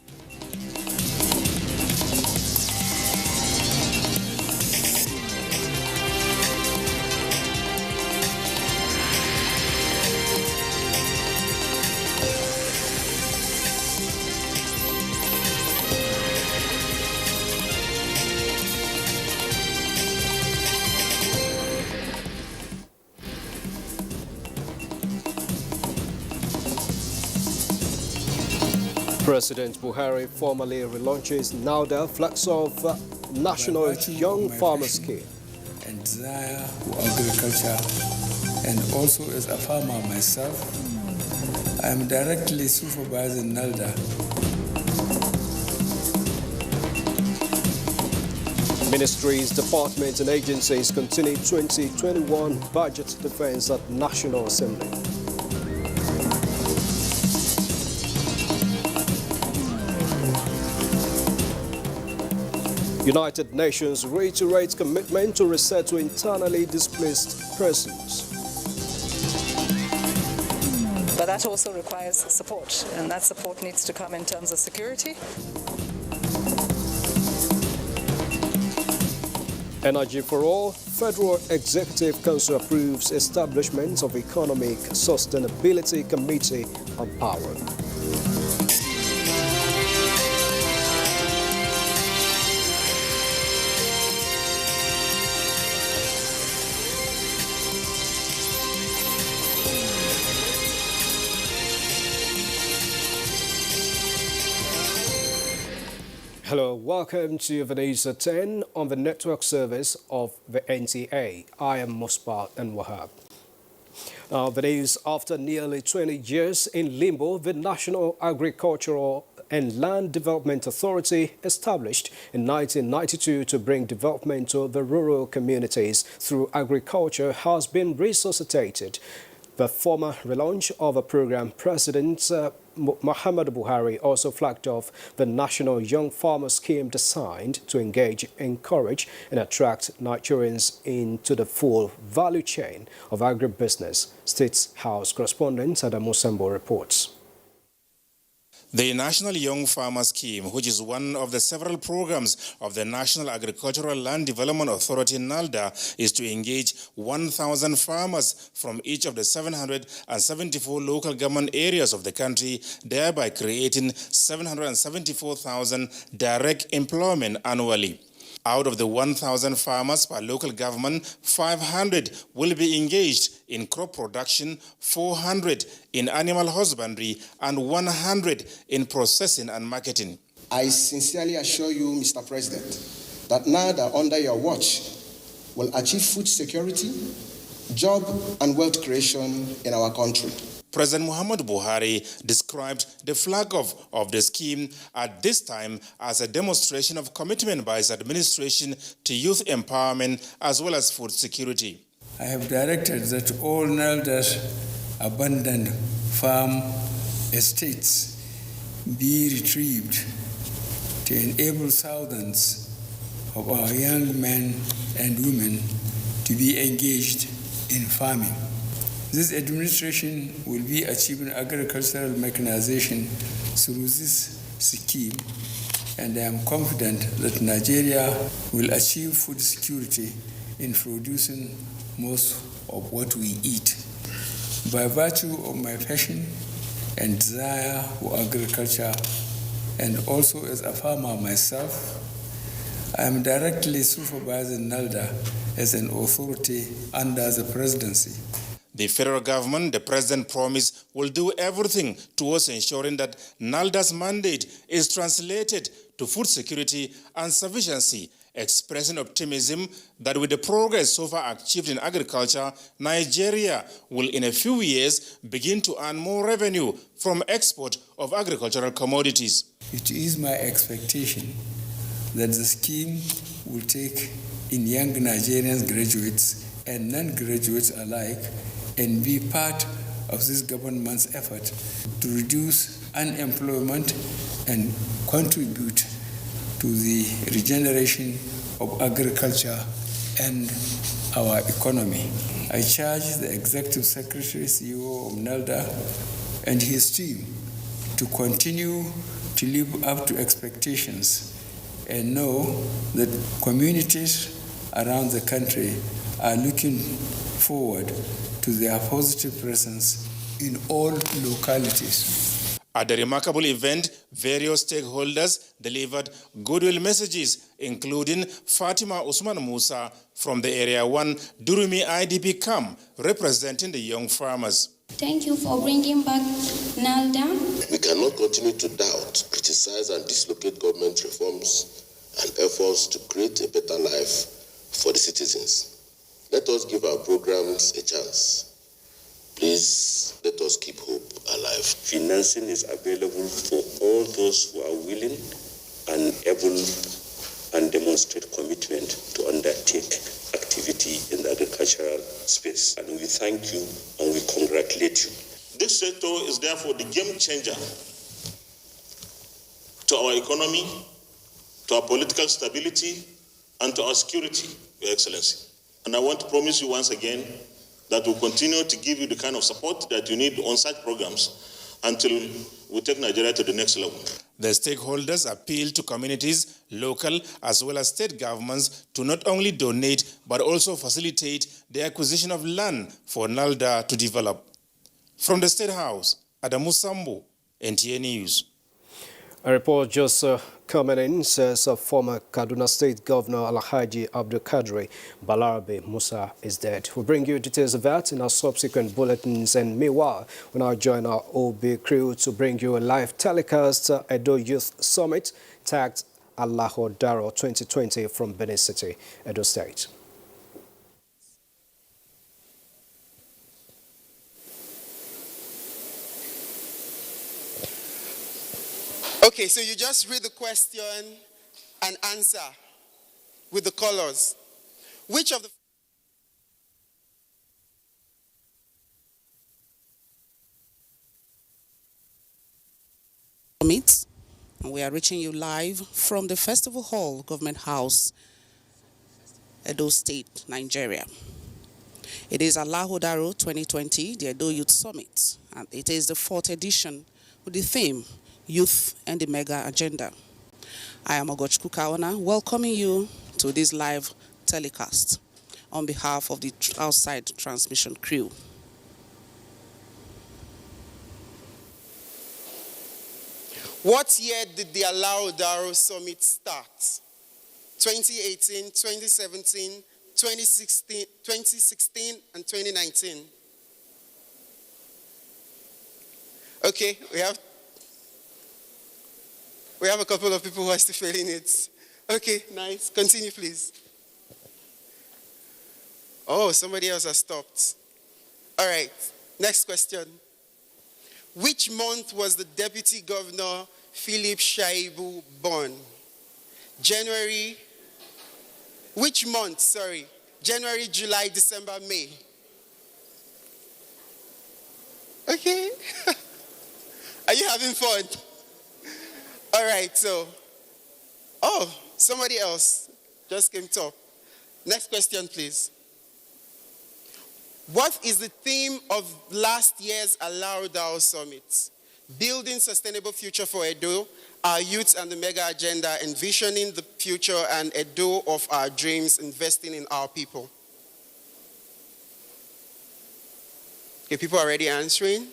President Buhari formally relaunches NAUDA flags of National Young Farmer Scheme. And desire for agriculture, and also as a farmer myself, I am directly supervising NAUDA. Ministries, departments and agencies continue 2021 budget defense at National Assembly. United Nations reiterates commitment to resettle internally displaced persons. But that also requires support, and that support needs to come in terms of security. Energy for All, Federal Executive Council approves establishment of Economic Sustainability Committee on Power. Hello, welcome to Vanessa 10 on the network service of the NTA. I am Musbat and Wahab. The news: after nearly 20 years in limbo, the National Agricultural and Land Development Authority, established in 1992 to bring development to the rural communities through agriculture, has been resuscitated. The former relaunch of a program, President Muhammadu Buhari also flagged off the National Young Farmer Scheme designed to engage, encourage and attract Nigerians into the full value chain of agribusiness. State House correspondent Adamu Sambo reports. The National Young Farmer Scheme, which is one of the several programs of the National Agricultural Land Development Authority, NALDA, is to engage 1,000 farmers from each of the 774 local government areas of the country, thereby creating 774,000 direct employment annually. Out of the 1,000 farmers per local government, 500 will be engaged in crop production, 400 in animal husbandry, and 100 in processing and marketing. I sincerely assure you, Mr. President, that now that under your watch will achieve food security, job and wealth creation in our country. President Muhammadu Buhari described the flag-off of the scheme at this time as a demonstration of commitment by his administration to youth empowerment as well as food security. I have directed that all NALDA's abandoned farm estates be retrieved to enable thousands of our young men and women to be engaged in farming. This administration will be achieving agricultural mechanization through this scheme, and I am confident that Nigeria will achieve food security in producing most of what we eat. By virtue of my passion and desire for agriculture, and also as a farmer myself, I am directly supervising NALDA as an authority under the presidency. The federal government, the president promised, will do everything towards ensuring that NALDA's mandate is translated to food security and sufficiency, expressing optimism that with the progress so far achieved in agriculture, Nigeria will in a few years begin to earn more revenue from export of agricultural commodities. It is my expectation that the scheme will take in young Nigerian graduates and non-graduates alike and be part of this government's effort to reduce unemployment and contribute to the regeneration of agriculture and our economy. I charge the Executive Secretary, CEO of NALDA, and his team to continue to live up to expectations and know that communities around the country are looking forward to their positive presence in all localities. At the remarkable event, various stakeholders delivered goodwill messages, including Fatima Usman Musa from the Area 1 Durumi IDP camp, representing the young farmers. Thank you for bringing back NALDA. We cannot continue to doubt, criticize and dislocate government reforms and efforts to create a better life for the citizens. Let us give our programs a chance. Please let us keep hope alive. Financing is available for all those who are willing and able and demonstrate commitment to undertake activity in the agricultural space. And we thank you and we congratulate you. This sector is therefore the game changer to our economy, to our political stability, and to our security, Your Excellency. And I want to promise you once again that we'll continue to give you the kind of support that you need on such programs until we take Nigeria to the next level. The stakeholders appeal to communities, local as well as state governments to not only donate but also facilitate the acquisition of land for NALDA to develop. From the State House, Adamu Sambo, NTA News. A report just coming in says former Kaduna State Governor Alhaji Abdul Kadri Balarabe Musa is dead. We'll bring you details of that in our subsequent bulletins, and meanwhile, we now join our OB crew to bring you a live telecast Edo Youth Summit tagged Alaho Daro 2020 from Benin City, Edo State. Okay, so you just read the question and answer with the colors. Which of the Summit, and we are reaching you live from the Festival Hall, Government House, Edo State, Nigeria. It is Alaho Daro 2020, the Edo Youth Summit, and it is the 4th edition with the theme, Youth and the Mega Agenda. I am Ogochukwu Kawana, welcoming you to this live telecast on behalf of the outside transmission crew. What year did the Alaho Daro Summit start? 2018, 2017, 2016, and 2019. Okay, we have a couple of people who are still feeling it. Okay, nice. Continue, please. Oh, somebody else has stopped. All right, next question. Which month was the Deputy Governor Philip Shaibu born? January, July, December, May. Okay. Are you having fun? All right, so, somebody else just came top. Next question, please. What is the theme of last year's Alaho Daro Summit? Building sustainable future for Edo, our youth and the mega agenda, envisioning the future and Edo of our dreams, investing in our people. Okay, people are already answering.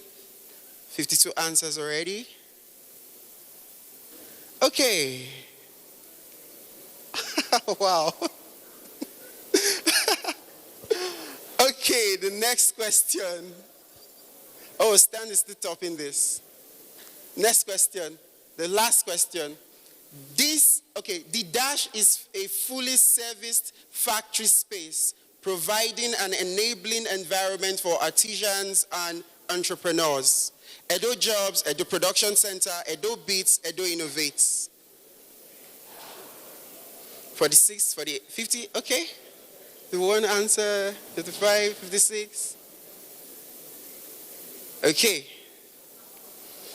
52 answers already. Okay. Wow. Okay, the next question. Oh, Stan is still topping this. Next question, the last question. The Dash is a fully serviced factory space, providing an enabling environment for artisans and entrepreneurs. Edo Jobs, Edo Production Center, Edo Beats, Edo Innovates. 46, 48, 50, okay. The one answer, 55, 56. Okay.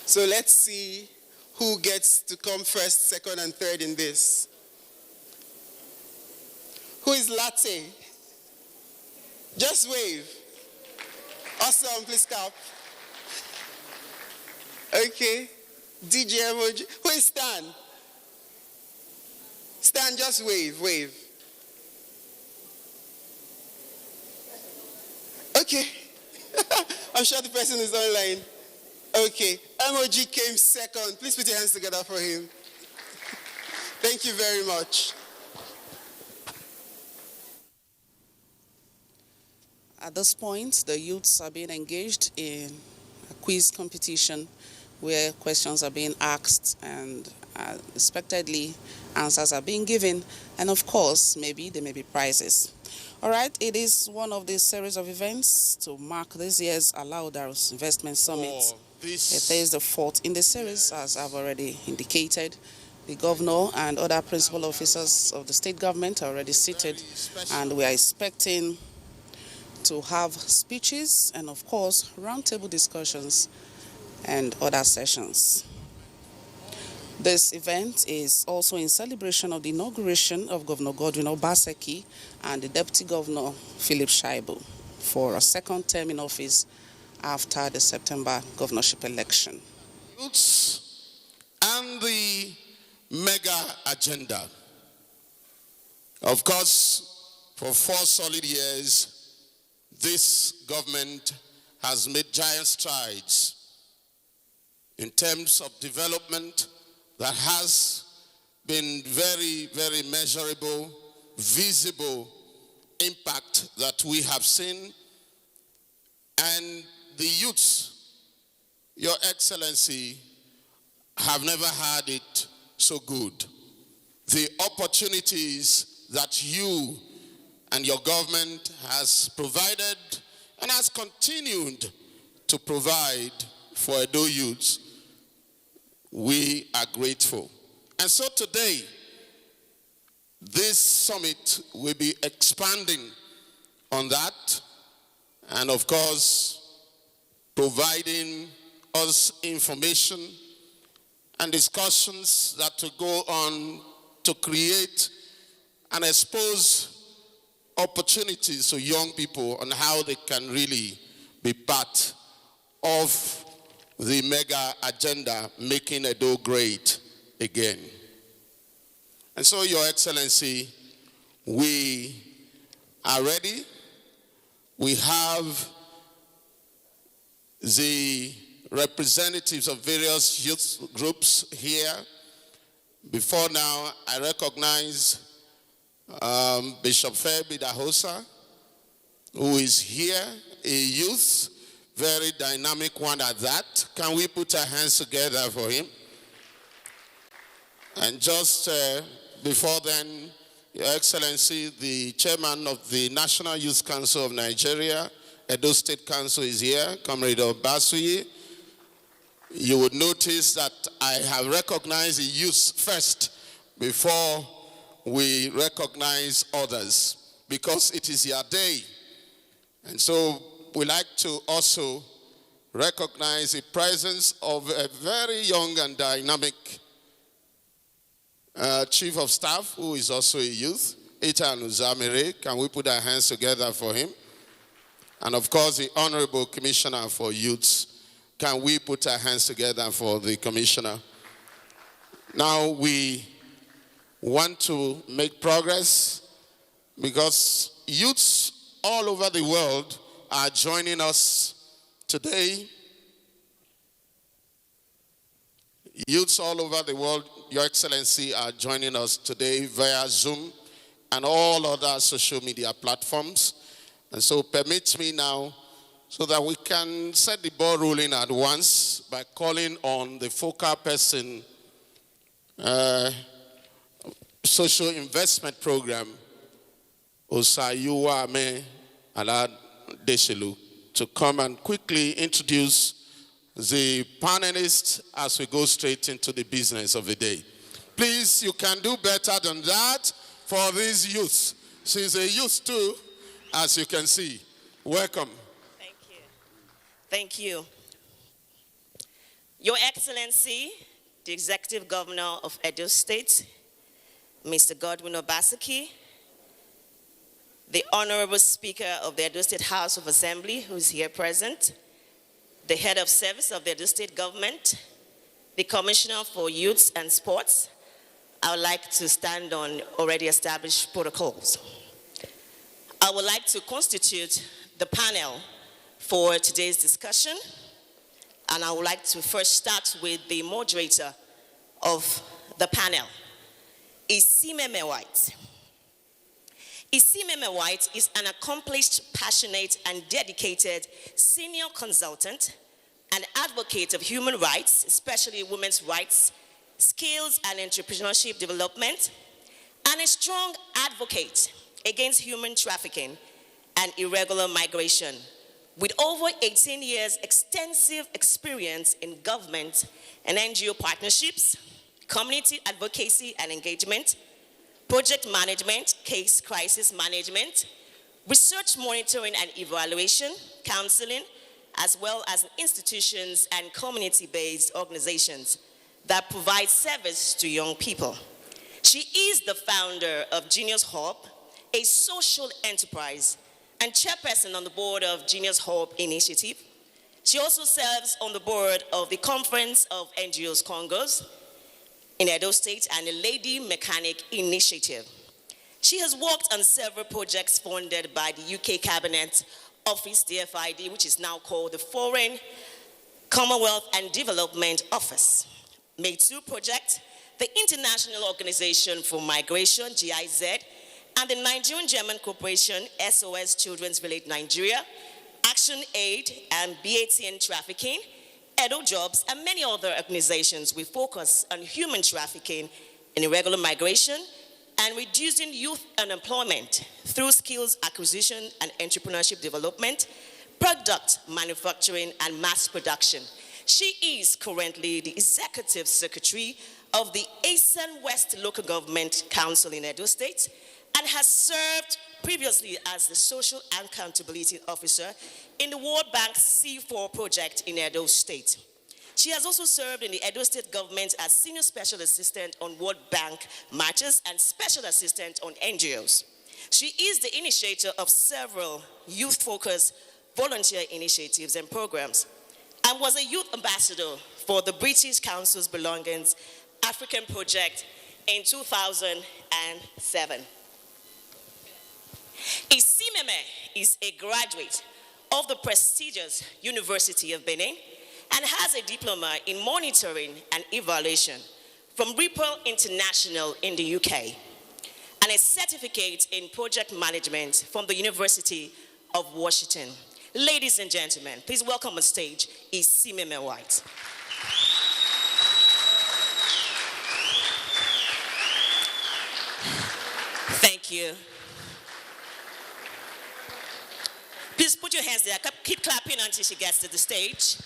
So let's see who gets to come first, second, and third in this. Who is Latte? Just wave. Awesome, please clap. Okay. DJ emoji. Who is Stan? Stan, just wave, wave. Okay. I'm sure the person is online. Okay. Emoji came second. Please put your hands together for him. Thank you very much. At this point, the youths are being engaged in a quiz competition where questions are being asked and expectedly answers are being given. And of course, maybe there may be prizes. All right, it is one of the series of events to mark this year's Alaho Daro Investment Summit. It is the 4th in the series, as I've already indicated. The governor and other principal officers of the state government are already seated, and we are expecting to have speeches and, of course, roundtable discussions and other sessions. This event is also in celebration of the inauguration of Governor Godwin Obaseki and the Deputy Governor Philip Shaibu for a second term in office after the September governorship election. Youths and the mega agenda. Of course, for 4 solid years, this government has made giant strides in terms of development that has been very, very measurable, visible impact that we have seen. And the youths, Your Excellency, have never had it so good. the opportunities that you and your government has provided and has continued to provide for Edo youths. We are grateful. And so today, this summit will be expanding on that and, of course, providing us information and discussions that will go on to create and expose opportunities to young people on how they can really be part of the mega agenda, making Edo great again. And so, Your Excellency, we are ready. We have the representatives of various youth groups here. Before now, I recognize Bishop Fabi Dahosa, who is here, a youth, very dynamic one at that. Can we put our hands together for him? And just before then, Your Excellency, the chairman of the National Youth Council of Nigeria, Edo State Council, is here, Comrade Obasuyi. You would notice that I have recognized the youth first before we recognize others, because it is your day. And so we like to also recognize the presence of a very young and dynamic Chief of Staff, who is also a youth, Itan Uzamire. Can we put our hands together for him? And of course, the Honorable Commissioner for Youths. Can we put our hands together for the Commissioner? Now we want to make progress because youths all over the world are joining us today. Youths all over the world, Your Excellency, are joining us today via Zoom and all other social media platforms. And so permit me now, so that we can set the ball rolling at once, by calling on the focal person, social investment program, Osayuwame Alad Deshelu, to come and quickly introduce the panelists as we go straight into the business of the day. Please, you can do better than that for these youths. She's a youth too, as you can see. Welcome. Thank you. Your Excellency, the Executive Governor of Edo State, Mr. Godwin Obaseki, the Honorable Speaker of the Edo State House of Assembly, who is here present, the Head of Service of the Edo State Government, the Commissioner for Youth and Sports. I would like to stand on already established protocols. I would like to constitute the panel for today's discussion, and I would like to first start with the moderator of the panel, Isimeme White. Isimeme White is an accomplished, passionate, and dedicated senior consultant and advocate of human rights, especially women's rights, skills and entrepreneurship development, and a strong advocate against human trafficking and irregular migration, with over 18 years extensive experience in government and NGO partnerships, community advocacy and engagement, project management, case crisis management, research monitoring and evaluation, counseling, as well as institutions and community-based organizations that provide service to young people. She is the founder of Genius Hub, a social enterprise, and chairperson on the board of Genius Hub Initiative. She also serves on the board of the Conference of NGOs Congos in Edo State and the Lady Mechanic Initiative. She has worked on several projects funded by the UK Cabinet Office, DFID, which is now called the Foreign, Commonwealth and Development Office. Made2 Project, the International Organization for Migration, GIZ, and the Nigerian German Corporation, SOS Children's Village Nigeria, Action Aid and BATN Trafficking, Edo Jobs, and many other organizations with focus on human trafficking in irregular migration, and reducing youth unemployment through skills acquisition and entrepreneurship development, product manufacturing, and mass production. She is currently the Executive Secretary of the Eastern West Local Government Council in Edo State and has served previously as the Social Accountability Officer in the World Bank C4 project in Edo State. She has also served in the Edo State government as Senior Special Assistant on World Bank matters and Special Assistant on NGOs. She is the initiator of several youth-focused volunteer initiatives and programs and was a youth ambassador for the British Council's Belongings African Project in 2007. Isimeme is a graduate of the prestigious University of Benin and has a diploma in monitoring and evaluation from Ripple International in the UK and a certificate in project management from the University of Washington. Ladies and gentlemen, please welcome on stage Isimeme White. Thank you. Please put your hands there. Keep clapping until she gets to the stage.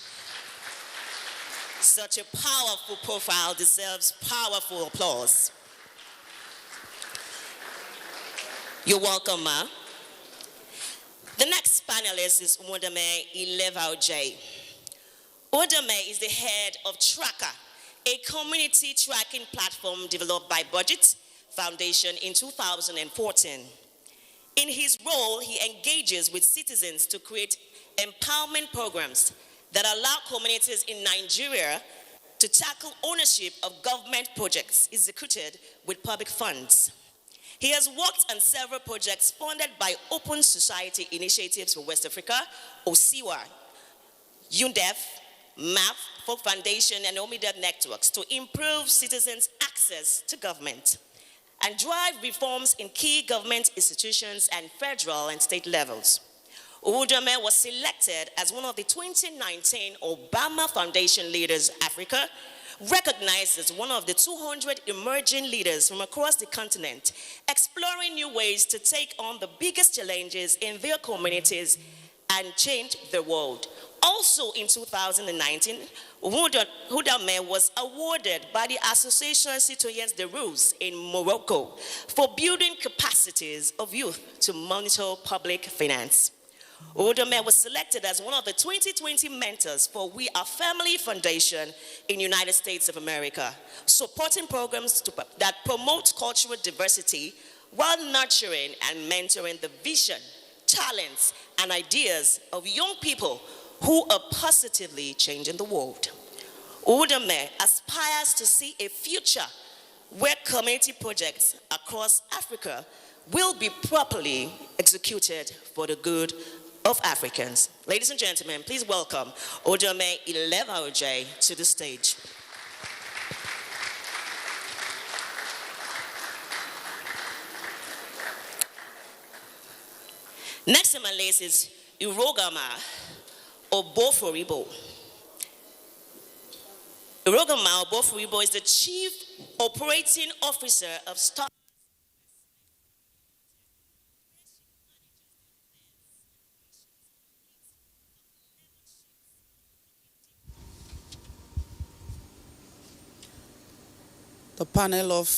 Such a powerful profile deserves powerful applause. You're welcome, Ma. The next panelist is Udame Ilevauj. Udame is the head of Tracker, a community tracking platform developed by Budget Foundation in 2014. In his role, he engages with citizens to create empowerment programs that allow communities in Nigeria to tackle ownership of government projects executed with public funds. He has worked on several projects funded by Open Society Initiatives for West Africa, OSIWA, UNDEF, MAP, Folk Foundation, and Omidad Networks to improve citizens' access to government and drive reforms in key government institutions and federal and state levels. Udame was selected as one of the 2019 Obama Foundation Leaders Africa, recognized as one of the 200 emerging leaders from across the continent, exploring new ways to take on the biggest challenges in their communities and change the world. Also in 2019, Udame was awarded by the Association Citoyens de Rousse in Morocco for building capacities of youth to monitor public finance. Udame was selected as one of the 2020 mentors for We Are Family Foundation in the United States of America, supporting programs that promote cultural diversity while nurturing and mentoring the vision, talents, and ideas of young people who are positively changing the world. Udame aspires to see a future where community projects across Africa will be properly executed for the good of Africans. Ladies and gentlemen, please welcome Udame Ilevauj to the stage. Next on my list is Irogama Oboforibo. Irogama Oboforibo is the Chief Operating Officer of Stock. The panel of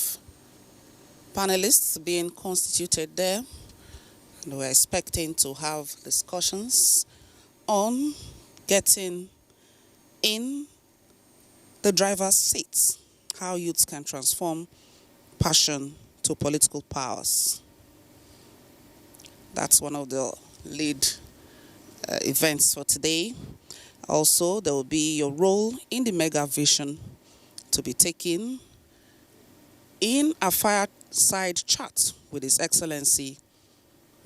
panelists being constituted there, and we're expecting to have discussions on getting in the driver's seats, how youths can transform passion to political powers. That's one of the lead events for today. Also, there will be your role in the mega vision to be taken in a fireside chat with His Excellency,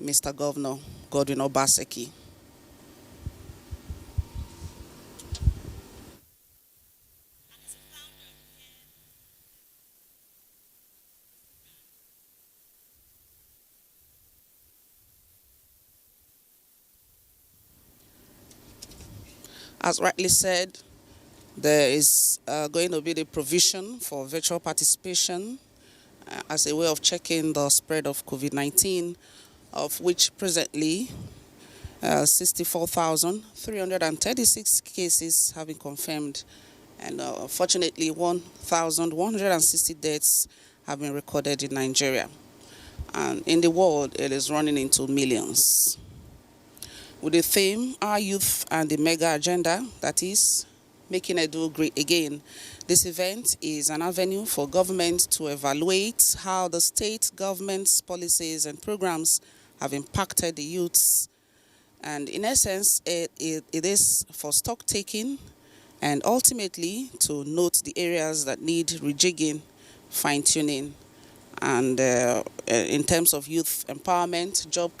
Mr. Governor Godwin Obaseki. As rightly said, there is going to be the provision for virtual participation as a way of checking the spread of COVID-19, of which presently 64,336 cases have been confirmed, and fortunately 1,160 deaths have been recorded in Nigeria. And in the world, it is running into millions. With the theme, Our Youth and the Mega Agenda, that is, Making Edo Great Again, this event is an avenue for government to evaluate how the state government's policies and programs have impacted the youths. And in essence, it is for stock taking and ultimately to note the areas that need rejigging, fine-tuning, and in terms of youth empowerment, job